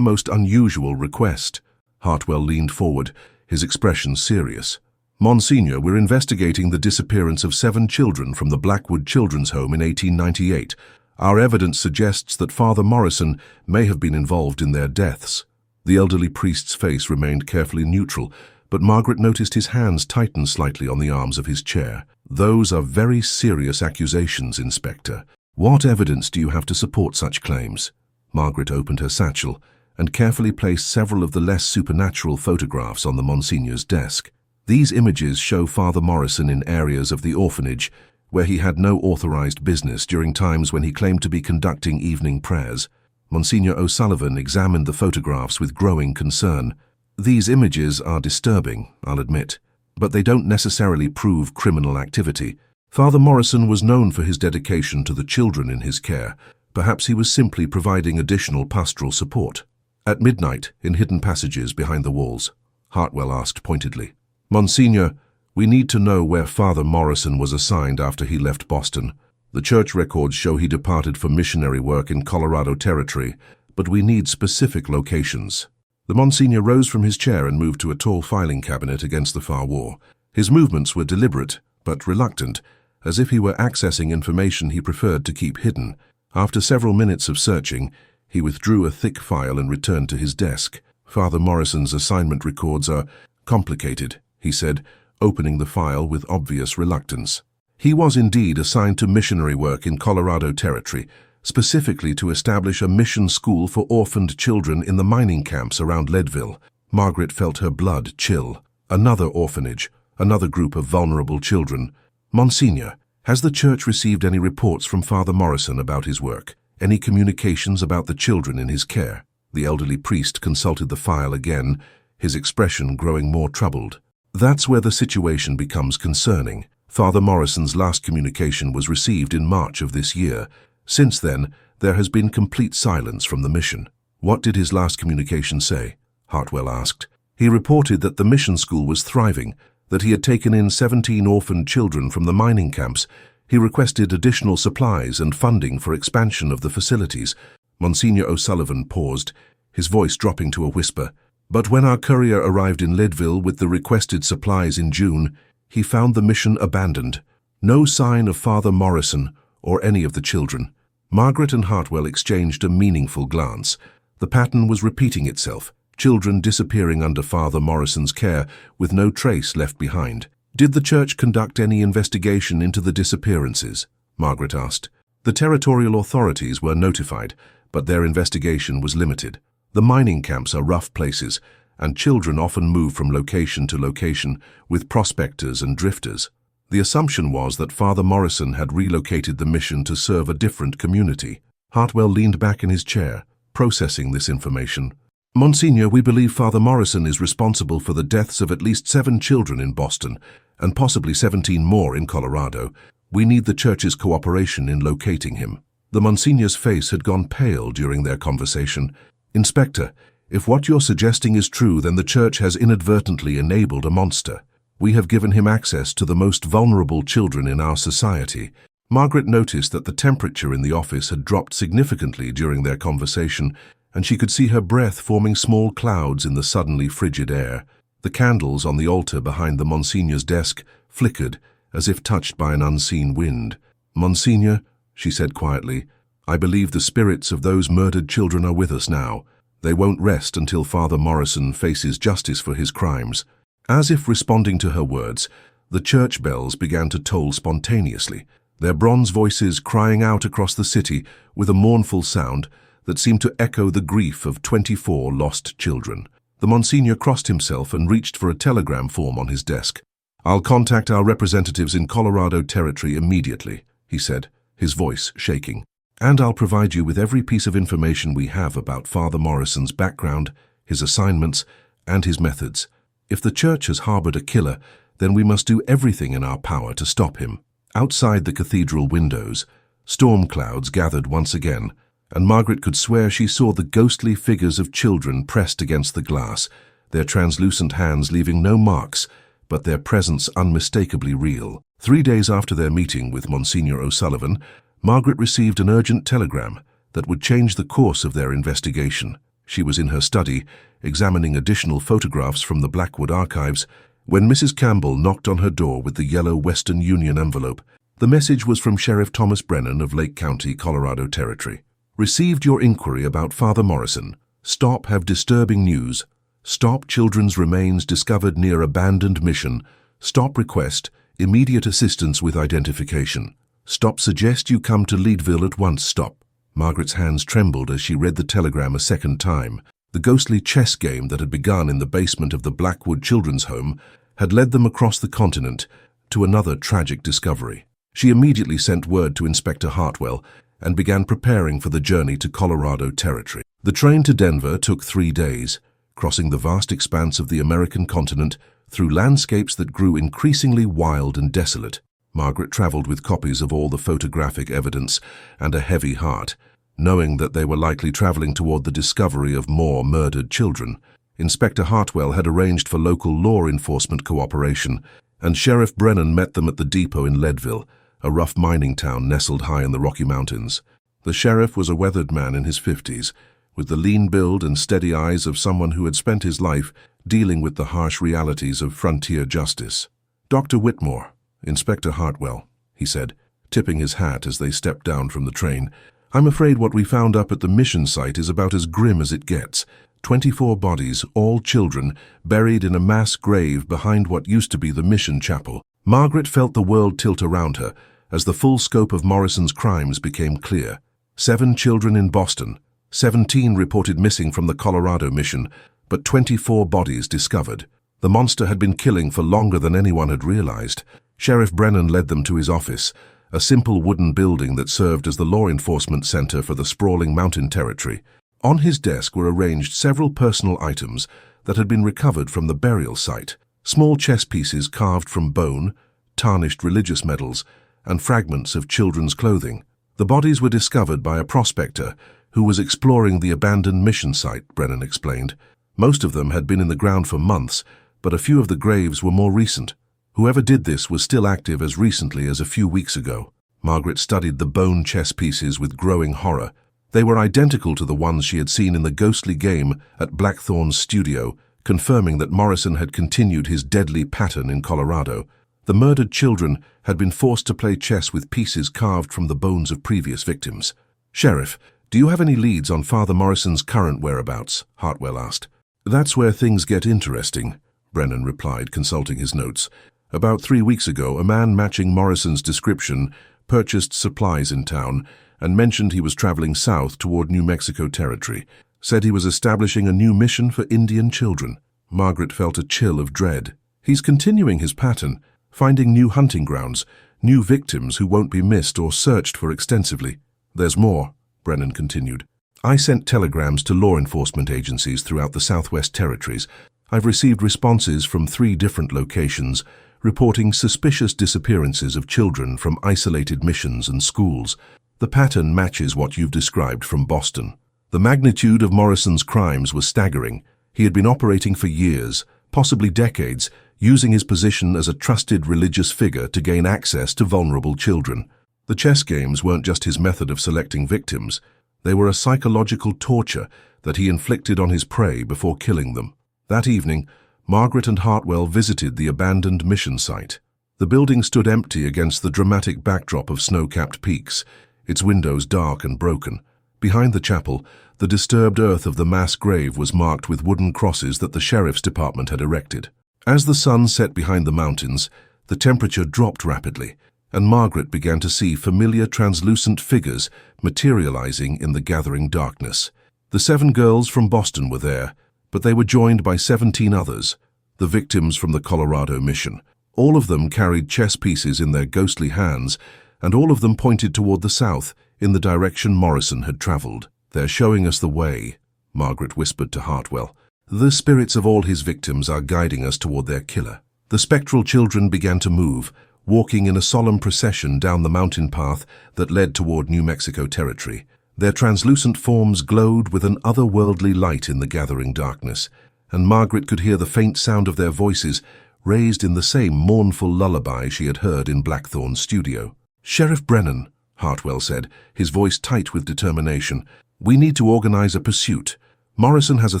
most unusual request." Hartwell leaned forward, his expression serious. "Monsignor, we're investigating the disappearance of 7 children from the Blackwood Children's Home in 1898. Our evidence suggests that Father Morrison may have been involved in their deaths." The elderly priest's face remained carefully neutral, but Margaret noticed his hands tighten slightly on the arms of his chair. "Those are very serious accusations, Inspector. What evidence do you have to support such claims?" Margaret opened her satchel and carefully placed several of the less supernatural photographs on the Monsignor's desk. These images show Father Morrison in areas of the orphanage where he had no authorized business during times when he claimed to be conducting evening prayers. Monsignor O'Sullivan examined the photographs with growing concern. "These images are disturbing, I'll admit, but they don't necessarily prove criminal activity. Father Morrison was known for his dedication to the children in his care. Perhaps he was simply providing additional pastoral support." "At midnight, in hidden passages behind the walls?" Hartwell asked pointedly. "Monsignor, we need to know where Father Morrison was assigned after he left Boston. The church records show he departed for missionary work in Colorado Territory, but we need specific locations." The Monsignor rose from his chair and moved to a tall filing cabinet against the far wall. His movements were deliberate, but reluctant, as if he were accessing information he preferred to keep hidden. After several minutes of searching, he withdrew a thick file and returned to his desk. "Father Morrison's assignment records are complicated," he said, opening the file with obvious reluctance. "He was indeed assigned to missionary work in Colorado Territory, specifically to establish a mission school for orphaned children in the mining camps around Leadville." Margaret felt her blood chill. Another orphanage, another group of vulnerable children. "Monsignor, has the church received any reports from Father Morrison about his work? Any communications about the children in his care?" The elderly priest consulted the file again, his expression growing more troubled. "That's where the situation becomes concerning. Father Morrison's last communication was received in March of this year. Since then, there has been complete silence from the mission." "What did his last communication say?" Hartwell asked. "He reported that the mission school was thriving, that he had taken in 17 orphaned children from the mining camps. He requested additional supplies and funding for expansion of the facilities." Monsignor O'Sullivan paused, his voice dropping to a whisper. "But when our courier arrived in Leadville with the requested supplies in June, he found the mission abandoned. No sign of Father Morrison or any of the children." Margaret and Hartwell exchanged a meaningful glance. The pattern was repeating itself, children disappearing under Father Morrison's care with no trace left behind. "Did the church conduct any investigation into the disappearances?" Margaret asked. "The territorial authorities were notified, but their investigation was limited. The mining camps are rough places, and children often move from location to location with prospectors and drifters. The assumption was that Father Morrison had relocated the mission to serve a different community." Hartwell leaned back in his chair, processing this information. "Monsignor, we believe Father Morrison is responsible for the deaths of at least 7 children in Boston, and possibly 17 more in Colorado. We need the church's cooperation in locating him." The Monsignor's face had gone pale during their conversation. "Inspector, if what you're suggesting is true, then the church has inadvertently enabled a monster. We have given him access to the most vulnerable children in our society." Margaret noticed that the temperature in the office had dropped significantly during their conversation, and she could see her breath forming small clouds in the suddenly frigid air. The candles on the altar behind the Monsignor's desk flickered, as if touched by an unseen wind. "Monsignor," she said quietly, "I believe the spirits of those murdered children are with us now. They won't rest until Father Morrison faces justice for his crimes." As if responding to her words, the church bells began to toll spontaneously, their bronze voices crying out across the city with a mournful sound that seemed to echo the grief of 24 lost children. The Monsignor crossed himself and reached for a telegram form on his desk. "I'll contact our representatives in Colorado Territory immediately," he said, his voice shaking. "And I'll provide you with every piece of information we have about Father Morrison's background, his assignments, and his methods. If the church has harbored a killer, then we must do everything in our power to stop him." Outside the cathedral windows, storm clouds gathered once again, and Margaret could swear she saw the ghostly figures of children pressed against the glass, their translucent hands leaving no marks, but their presence unmistakably real. 3 days after their meeting with Monsignor O'Sullivan, Margaret received an urgent telegram that would change the course of their investigation. She was in her study, examining additional photographs from the Blackwood archives, when Mrs. Campbell knocked on her door with the yellow Western Union envelope. The message was from Sheriff Thomas Brennan of Lake County, Colorado Territory. "Received your inquiry about Father Morrison. Stop have disturbing news. Stop children's remains discovered near abandoned mission. Stop request immediate assistance with identification. Stop suggest you come to Leadville at once. Stop." Margaret's hands trembled as she read the telegram a second time. The ghostly chess game that had begun in the basement of the Blackwood Children's Home had led them across the continent to another tragic discovery. She immediately sent word to Inspector Hartwell and began preparing for the journey to Colorado Territory. The train to Denver took 3 days, crossing the vast expanse of the American continent through landscapes that grew increasingly wild and desolate. Margaret traveled with copies of all the photographic evidence and a heavy heart, knowing that they were likely traveling toward the discovery of more murdered children. Inspector Hartwell had arranged for local law enforcement cooperation, and Sheriff Brennan met them at the depot in Leadville, a rough mining town nestled high in the Rocky Mountains. The sheriff was a weathered man in his 50s, with the lean build and steady eyes of someone who had spent his life dealing with the harsh realities of frontier justice. "Dr. Whitmore, Inspector Hartwell," he said, tipping his hat as they stepped down from the train. "I'm afraid what we found up at the mission site is about as grim as it gets. 24 bodies, all children, buried in a mass grave behind what used to be the mission chapel." Margaret felt the world tilt around her as the full scope of Morrison's crimes became clear. 7 children in Boston, 17 reported missing from the Colorado mission, but 24 bodies discovered. The monster had been killing for longer than anyone had realized. Sheriff Brennan led them to his office, a simple wooden building that served as the law enforcement center for the sprawling mountain territory. On his desk were arranged several personal items that had been recovered from the burial site. Small chess pieces carved from bone, tarnished religious medals, and fragments of children's clothing. The bodies were discovered by a prospector who was exploring the abandoned mission site, Brennan explained. Most of them had been in the ground for months, but a few of the graves were more recent. Whoever did this was still active as recently as a few weeks ago. Margaret studied the bone chess pieces with growing horror. They were identical to the ones she had seen in the ghostly game at Blackthorn's studio, confirming that Morrison had continued his deadly pattern in Colorado. The murdered children had been forced to play chess with pieces carved from the bones of previous victims. "Sheriff, do you have any leads on Father Morrison's current whereabouts?" Hartwell asked. "That's where things get interesting," Brennan replied, consulting his notes. "About 3 weeks ago, a man matching Morrison's description purchased supplies in town and mentioned he was traveling south toward New Mexico Territory. Said he was establishing a new mission for Indian children." Margaret felt a chill of dread. "He's continuing his pattern, finding new hunting grounds, new victims who won't be missed or searched for extensively." "There's more," Brennan continued. "I sent telegrams to law enforcement agencies throughout the Southwest Territories. I've received responses from 3 different locations reporting suspicious disappearances of children from isolated missions and schools. The pattern matches what you've described from Boston." The magnitude of Morrison's crimes was staggering. He had been operating for years, possibly decades, using his position as a trusted religious figure to gain access to vulnerable children. The chess games weren't just his method of selecting victims. They were a psychological torture that he inflicted on his prey before killing them. That evening, Margaret and Hartwell visited the abandoned mission site. The building stood empty against the dramatic backdrop of snow-capped peaks, its windows dark and broken. Behind the chapel, the disturbed earth of the mass grave was marked with wooden crosses that the sheriff's department had erected. As the sun set behind the mountains, the temperature dropped rapidly, and Margaret began to see familiar translucent figures materializing in the gathering darkness. The 7 girls from Boston were there, but they were joined by 17 others, the victims from the Colorado mission. All of them carried chess pieces in their ghostly hands, and all of them pointed toward the south, in the direction Morrison had traveled. "They're showing us the way," Margaret whispered to Hartwell. "The spirits of all his victims are guiding us toward their killer." The spectral children began to move, walking in a solemn procession down the mountain path that led toward New Mexico territory. Their translucent forms glowed with an otherworldly light in the gathering darkness, and Margaret could hear the faint sound of their voices, raised in the same mournful lullaby she had heard in Blackthorn's studio. "Sheriff Brennan," Hartwell said, his voice tight with determination, "we need to organize a pursuit. Morrison has a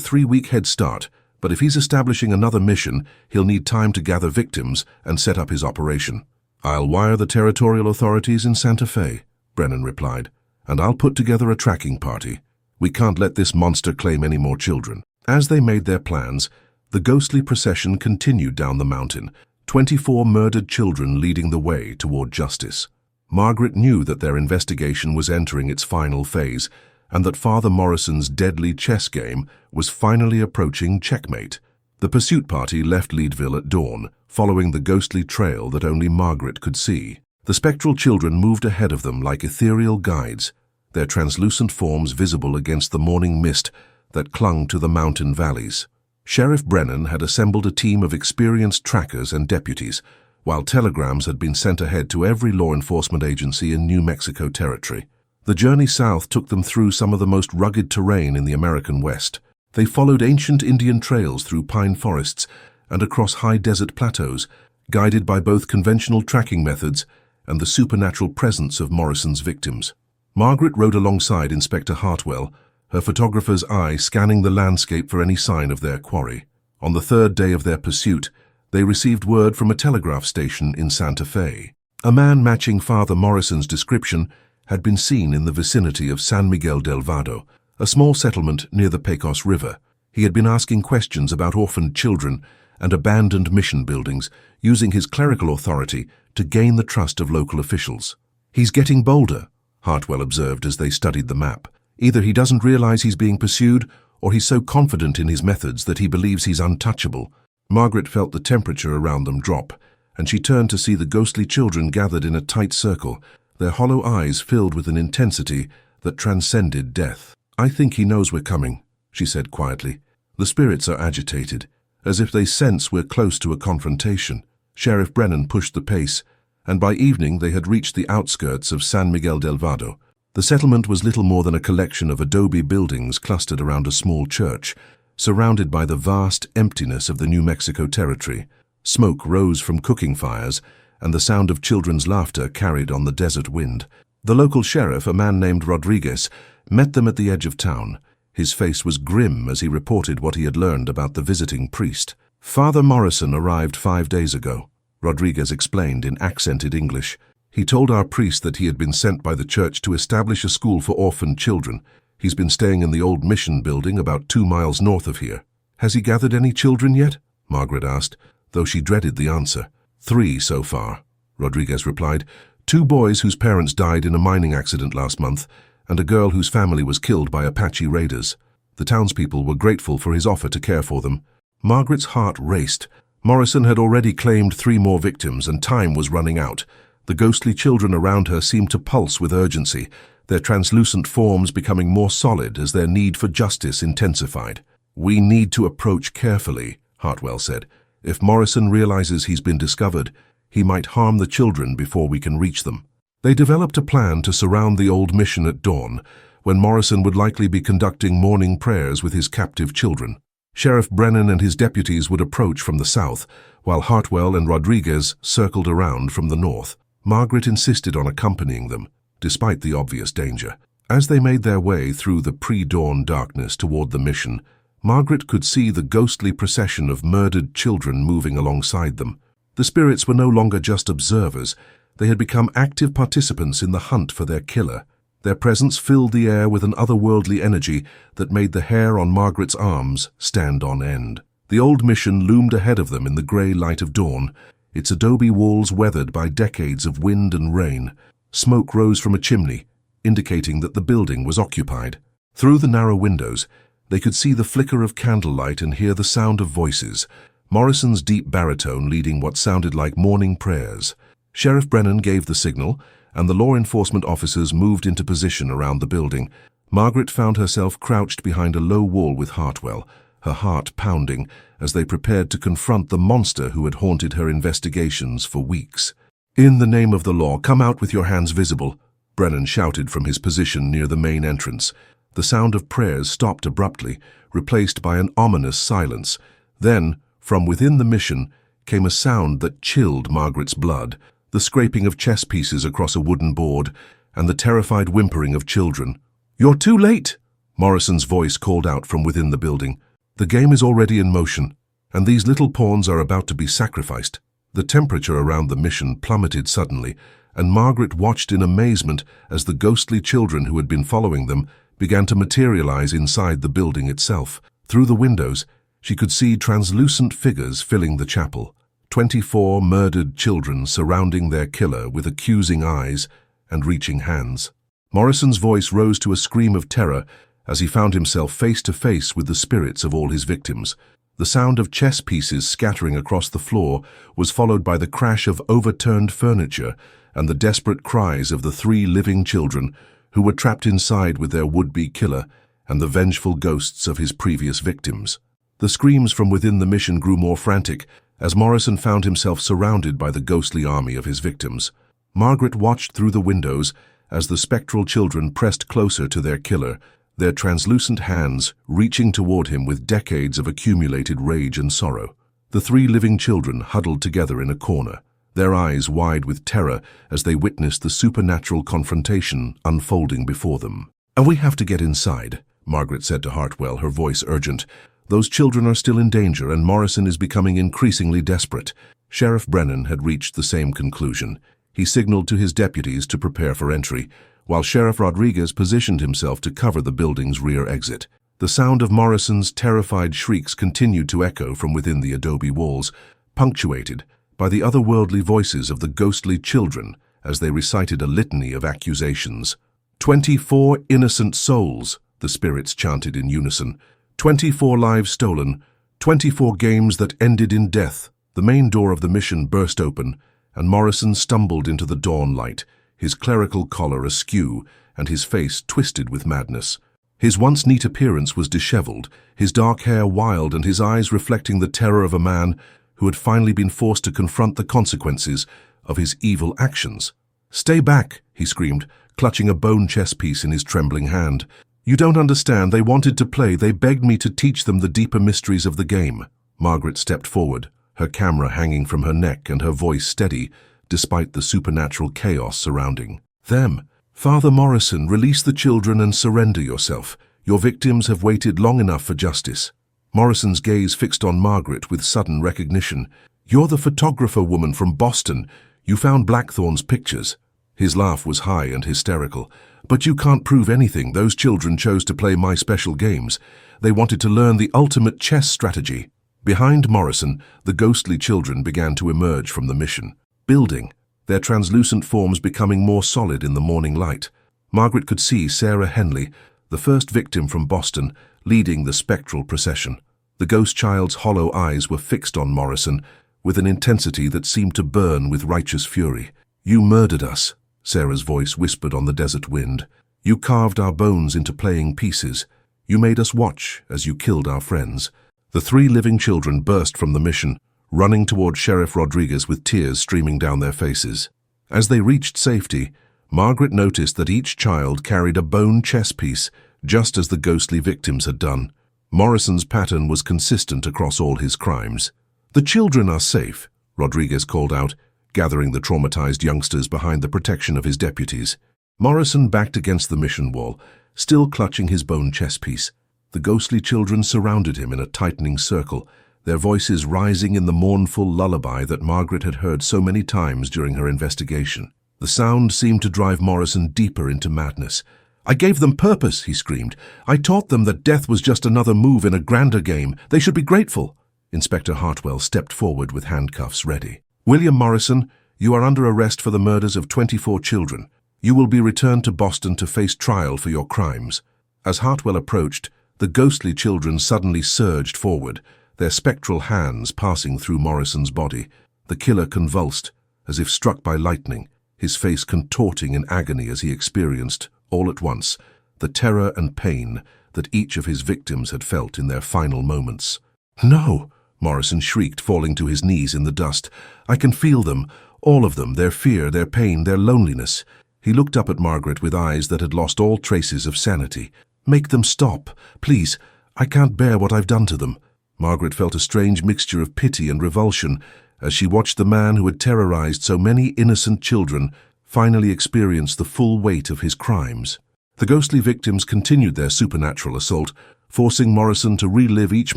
3-week head start, but if he's establishing another mission, he'll need time to gather victims and set up his operation." "I'll wire the territorial authorities in Santa Fe," Brennan replied, "and I'll put together a tracking party. We can't let this monster claim any more children." As they made their plans, the ghostly procession continued down the mountain, 24 murdered children leading the way toward justice. Margaret knew that their investigation was entering its final phase, and that Father Morrison's deadly chess game was finally approaching checkmate. The pursuit party left Leadville at dawn, following the ghostly trail that only Margaret could see. The spectral children moved ahead of them like ethereal guides, their translucent forms visible against the morning mist that clung to the mountain valleys. Sheriff Brennan had assembled a team of experienced trackers and deputies, while telegrams had been sent ahead to every law enforcement agency in New Mexico territory. The journey south took them through some of the most rugged terrain in the American West. They followed ancient Indian trails through pine forests and across high desert plateaus, guided by both conventional tracking methods and the supernatural presence of Morrison's victims. Margaret rode alongside Inspector Hartwell, her photographer's eye scanning the landscape for any sign of their quarry. On the 3rd day of their pursuit, they received word from a telegraph station in Santa Fe. A man matching Father Morrison's description had been seen in the vicinity of San Miguel del Vado, a small settlement near the Pecos River. He had been asking questions about orphaned children and abandoned mission buildings, using his clerical authority to gain the trust of local officials. "He's getting bolder," Hartwell observed as they studied the map. "Either he doesn't realize he's being pursued, or he's so confident in his methods that he believes he's untouchable." Margaret felt the temperature around them drop, and she turned to see the ghostly children gathered in a tight circle, their hollow eyes filled with an intensity that transcended death. "I think he knows we're coming," she said quietly. "The spirits are agitated, as if they sense we're close to a confrontation." Sheriff Brennan pushed the pace, and by evening they had reached the outskirts of San Miguel del Vado. The settlement was little more than a collection of adobe buildings clustered around a small church, surrounded by the vast emptiness of the New Mexico territory. Smoke rose from cooking fires, and the sound of children's laughter carried on the desert wind. The local sheriff, a man named Rodriguez, met them at the edge of town. His face was grim as he reported what he had learned about the visiting priest. "Father Morrison arrived 5 days ago," Rodriguez explained in accented English. "He told our priest that he had been sent by the church to establish a school for orphaned children. He's been staying in the old mission building about 2 miles north of here." "Has he gathered any children yet?" Margaret asked, though she dreaded the answer. "3 so far," Rodriguez replied. 2 boys whose parents died in a mining accident last month, and a girl whose family was killed by Apache raiders. The townspeople were grateful for his offer to care for them. Margaret's heart raced. Morrison had already claimed 3 more victims, and time was running out. The ghostly children around her seemed to pulse with urgency, their translucent forms becoming more solid as their need for justice intensified. "We need to approach carefully," Hartwell said. "If Morrison realizes he's been discovered, he might harm the children before we can reach them." They developed a plan to surround the old mission at dawn, when Morrison would likely be conducting morning prayers with his captive children. Sheriff Brennan and his deputies would approach from the south, while Hartwell and Rodriguez circled around from the north. Margaret insisted on accompanying them, despite the obvious danger. As they made their way through the pre-dawn darkness toward the mission, Margaret could see the ghostly procession of murdered children moving alongside them. The spirits were no longer just observers. They had become active participants in the hunt for their killer. Their presence filled the air with an otherworldly energy that made the hair on Margaret's arms stand on end. The old mission loomed ahead of them in the grey light of dawn, its adobe walls weathered by decades of wind and rain. Smoke rose from a chimney, indicating that the building was occupied. Through the narrow windows, they could see the flicker of candlelight and hear the sound of voices, Morrison's deep baritone leading what sounded like morning prayers. Sheriff Brennan gave the signal, and the law enforcement officers moved into position around the building. Margaret found herself crouched behind a low wall with Hartwell, her heart pounding as they prepared to confront the monster who had haunted her investigations for weeks. "In the name of the law, come out with your hands visible," Brennan shouted from his position near the main entrance. The sound of prayers stopped abruptly, replaced by an ominous silence. Then, from within the mission, came a sound that chilled Margaret's blood, the scraping of chess pieces across a wooden board, and the terrified whimpering of children. "You're too late!" Morrison's voice called out from within the building. "The game is already in motion, and these little pawns are about to be sacrificed." The temperature around the mission plummeted suddenly, and Margaret watched in amazement as the ghostly children who had been following them began to materialize inside the building itself. Through the windows, she could see translucent figures filling the chapel. 24 murdered children surrounding their killer with accusing eyes and reaching hands. Morrison's voice rose to a scream of terror as he found himself face to face with the spirits of all his victims. The sound of chess pieces scattering across the floor was followed by the crash of overturned furniture and the desperate cries of the 3 living children who were trapped inside with their would-be killer and the vengeful ghosts of his previous victims. The screams from within the mission grew more frantic as Morrison found himself surrounded by the ghostly army of his victims. Margaret watched through the windows as the spectral children pressed closer to their killer, their translucent hands reaching toward him with decades of accumulated rage and sorrow. The 3 living children huddled together in a corner, their eyes wide with terror as they witnessed the supernatural confrontation unfolding before them. "And we have to get inside," Margaret said to Hartwell, her voice urgent. "Those children are still in danger, and Morrison is becoming increasingly desperate." Sheriff Brennan had reached the same conclusion. He signaled to his deputies to prepare for entry, while Sheriff Rodriguez positioned himself to cover the building's rear exit. The sound of Morrison's terrified shrieks continued to echo from within the adobe walls, punctuated by the otherworldly voices of the ghostly children as they recited a litany of accusations. 24 innocent souls," the spirits chanted in unison. 24 lives stolen, 24 games that ended in death. The main door of the mission burst open, and Morrison stumbled into the dawn light, his clerical collar askew and his face twisted with madness. His once neat appearance was disheveled, his dark hair wild and his eyes reflecting the terror of a man who had finally been forced to confront the consequences of his evil actions. "Stay back," he screamed, clutching a bone chess piece in his trembling hand. "You don't understand. They wanted to play. They begged me to teach them the deeper mysteries of the game." Margaret stepped forward, her camera hanging from her neck and her voice steady, despite the supernatural chaos surrounding them. "Father Morrison, release the children and surrender yourself. Your victims have waited long enough for justice." Morrison's gaze fixed on Margaret with sudden recognition. "You're the photographer woman from Boston. You found Blackthorne's pictures." His laugh was high and hysterical. "But you can't prove anything. Those children chose to play my special games. They wanted to learn the ultimate chess strategy." Behind Morrison, the ghostly children began to emerge from the mission, building, their translucent forms becoming more solid in the morning light. Margaret could see Sarah Henley, the first victim from Boston, leading the spectral procession. The ghost child's hollow eyes were fixed on Morrison with an intensity that seemed to burn with righteous fury. "You murdered us," Sarah's voice whispered on the desert wind. "You carved our bones into playing pieces. You made us watch as you killed our friends." The 3 living children burst from the mission, running toward Sheriff Rodriguez with tears streaming down their faces. As they reached safety, Margaret noticed that each child carried a bone chess piece, just as the ghostly victims had done. Morrison's pattern was consistent across all his crimes. "The children are safe," Rodriguez called out. gathering the traumatized youngsters behind the protection of his deputies. Morrison backed against the mission wall, still clutching his bone chess piece. The ghostly children surrounded him in a tightening circle, their voices rising in the mournful lullaby that Margaret had heard so many times during her investigation. The sound seemed to drive Morrison deeper into madness. "I gave them purpose," he screamed. "I taught them that death was just another move in a grander game. They should be grateful." Inspector Hartwell stepped forward with handcuffs ready. "William Morrison, you are under arrest for the murders of 24 children. You will be returned to Boston to face trial for your crimes." As Hartwell approached, the ghostly children suddenly surged forward, their spectral hands passing through Morrison's body. The killer convulsed, as if struck by lightning, his face contorting in agony as he experienced, all at once, the terror and pain that each of his victims had felt in their final moments. "No!" Morrison shrieked, falling to his knees in the dust. "I can feel them, all of them, their fear, their pain, their loneliness." He looked up at Margaret with eyes that had lost all traces of sanity. "Make them stop, please. I can't bear what I've done to them." Margaret felt a strange mixture of pity and revulsion as she watched the man who had terrorized so many innocent children finally experience the full weight of his crimes. The ghostly victims continued their supernatural assault, forcing Morrison to relive each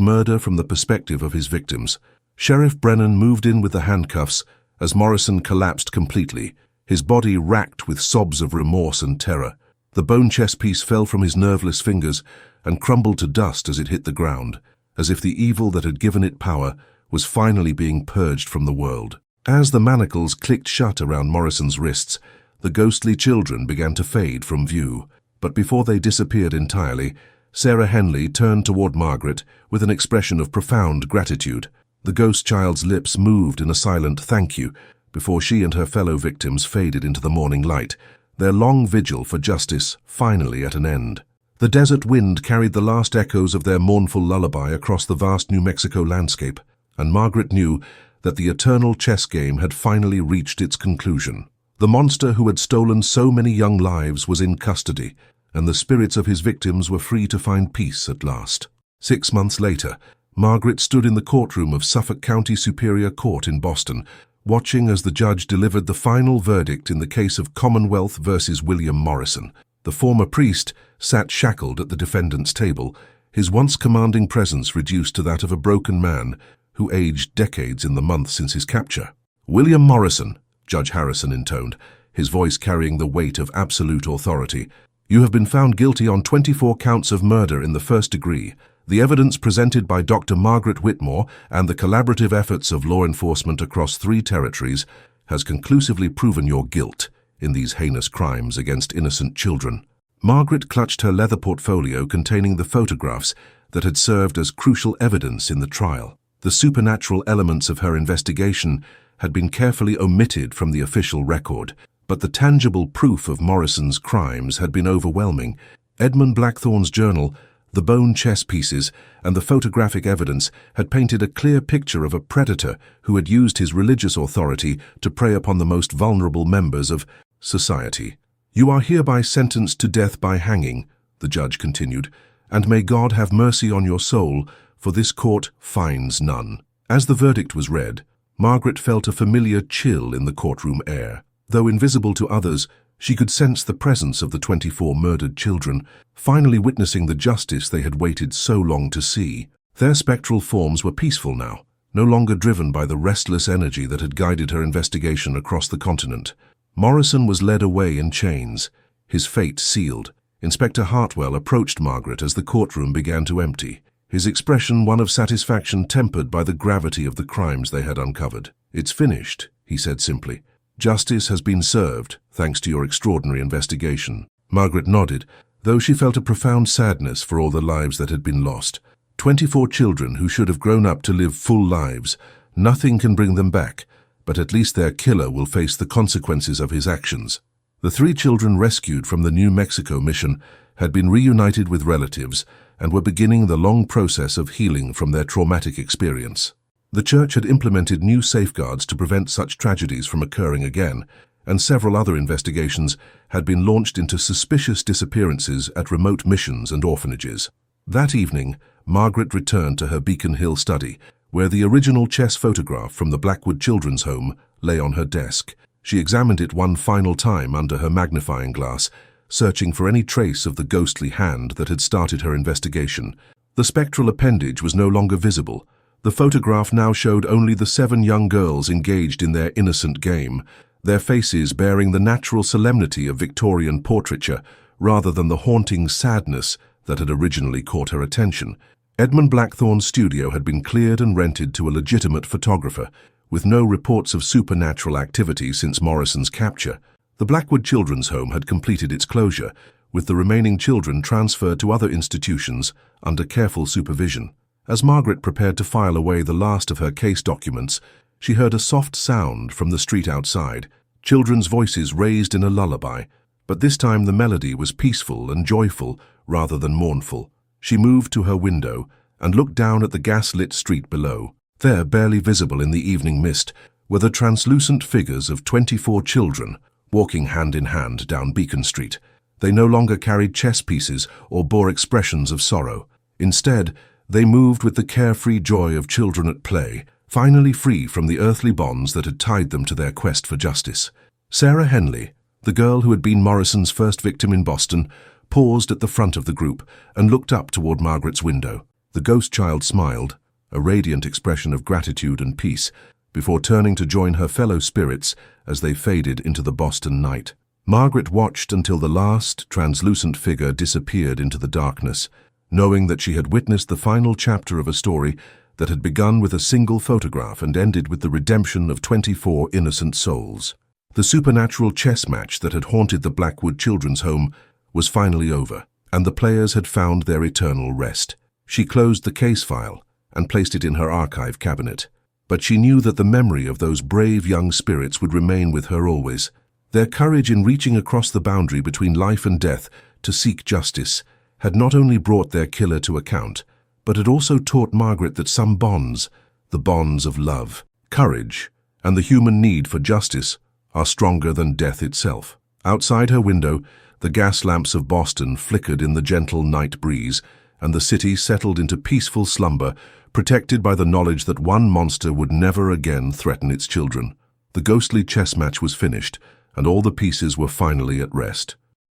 murder from the perspective of his victims. Sheriff Brennan moved in with the handcuffs as Morrison collapsed completely, his body racked with sobs of remorse and terror. The bone chess piece fell from his nerveless fingers and crumbled to dust as it hit the ground, as if the evil that had given it power was finally being purged from the world. As the manacles clicked shut around Morrison's wrists, the ghostly children began to fade from view. But before they disappeared entirely, Sarah Henley turned toward Margaret with an expression of profound gratitude. The ghost child's lips moved in a silent thank you before she and her fellow victims faded into the morning light, their long vigil for justice finally at an end. The desert wind carried the last echoes of their mournful lullaby across the vast New Mexico landscape, and Margaret knew that the eternal chess game had finally reached its conclusion. The monster who had stolen so many young lives was in custody, and the spirits of his victims were free to find peace at last. 6 months later, Margaret stood in the courtroom of Suffolk County Superior Court in Boston, watching as the judge delivered the final verdict in the case of Commonwealth versus William Morrison. The former priest sat shackled at the defendant's table, his once commanding presence reduced to that of a broken man who aged decades in the months since his capture. "William Morrison," Judge Harrison intoned, his voice carrying the weight of absolute authority, "you have been found guilty on 24 counts of murder in the first degree. The evidence presented by Dr. Margaret Whitmore and the collaborative efforts of law enforcement across 3 territories has conclusively proven your guilt in these heinous crimes against innocent children." Margaret clutched her leather portfolio containing the photographs that had served as crucial evidence in the trial. The supernatural elements of her investigation had been carefully omitted from the official record, but the tangible proof of Morrison's crimes had been overwhelming. Edmund Blackthorne's journal, the bone chess pieces, and the photographic evidence had painted a clear picture of a predator who had used his religious authority to prey upon the most vulnerable members of society. "You are hereby sentenced to death by hanging," the judge continued, "and may God have mercy on your soul, for this court finds none." As the verdict was read, Margaret felt a familiar chill in the courtroom air. Though invisible to others, she could sense the presence of the 24 murdered children, finally witnessing the justice they had waited so long to see. Their spectral forms were peaceful now, no longer driven by the restless energy that had guided her investigation across the continent. Morrison was led away in chains, his fate sealed. Inspector Hartwell approached Margaret as the courtroom began to empty, his expression one of satisfaction tempered by the gravity of the crimes they had uncovered. "It's finished," he said simply. "Justice has been served, thanks to your extraordinary investigation." Margaret nodded, though she felt a profound sadness for all the lives that had been lost. 24 children who should have grown up to live full lives. Nothing can bring them back, but at least their killer will face the consequences of his actions. The 3 children rescued from the New Mexico mission had been reunited with relatives and were beginning the long process of healing from their traumatic experience. The church had implemented new safeguards to prevent such tragedies from occurring again, and several other investigations had been launched into suspicious disappearances at remote missions and orphanages. That evening, Margaret returned to her Beacon Hill study, where the original chess photograph from the Blackwood Children's Home lay on her desk. She examined it one final time under her magnifying glass, searching for any trace of the ghostly hand that had started her investigation. The spectral appendage was no longer visible. The photograph now showed only the 7 young girls engaged in their innocent game, their faces bearing the natural solemnity of Victorian portraiture rather than the haunting sadness that had originally caught her attention. Edmund Blackthorne's studio had been cleared and rented to a legitimate photographer, with no reports of supernatural activity since Morrison's capture. The Blackwood Children's Home had completed its closure, with the remaining children transferred to other institutions under careful supervision. As Margaret prepared to file away the last of her case documents, she heard a soft sound from the street outside, children's voices raised in a lullaby, but this time the melody was peaceful and joyful rather than mournful. She moved to her window and looked down at the gas-lit street below. There, barely visible in the evening mist, were the translucent figures of 24 children walking hand in hand down Beacon Street. They no longer carried chess pieces or bore expressions of sorrow. Instead, they moved with the carefree joy of children at play, finally free from the earthly bonds that had tied them to their quest for justice. Sarah Henley, the girl who had been Morrison's first victim in Boston, paused at the front of the group and looked up toward Margaret's window. The ghost child smiled, a radiant expression of gratitude and peace, before turning to join her fellow spirits as they faded into the Boston night. Margaret watched until the last translucent figure disappeared into the darkness, knowing that she had witnessed the final chapter of a story that had begun with a single photograph and ended with the redemption of 24 innocent souls. The supernatural chess match that had haunted the Blackwood Children's Home was finally over, and the players had found their eternal rest. She closed the case file and placed it in her archive cabinet, but she knew that the memory of those brave young spirits would remain with her always. Their courage in reaching across the boundary between life and death to seek justice had not only brought their killer to account, but had also taught Margaret that some bonds, the bonds of love, courage, and the human need for justice, are stronger than death itself. Outside her window, the gas lamps of Boston flickered in the gentle night breeze, and the city settled into peaceful slumber, protected by the knowledge that one monster would never again threaten its children. The ghostly chess match was finished, and all the pieces were finally at rest.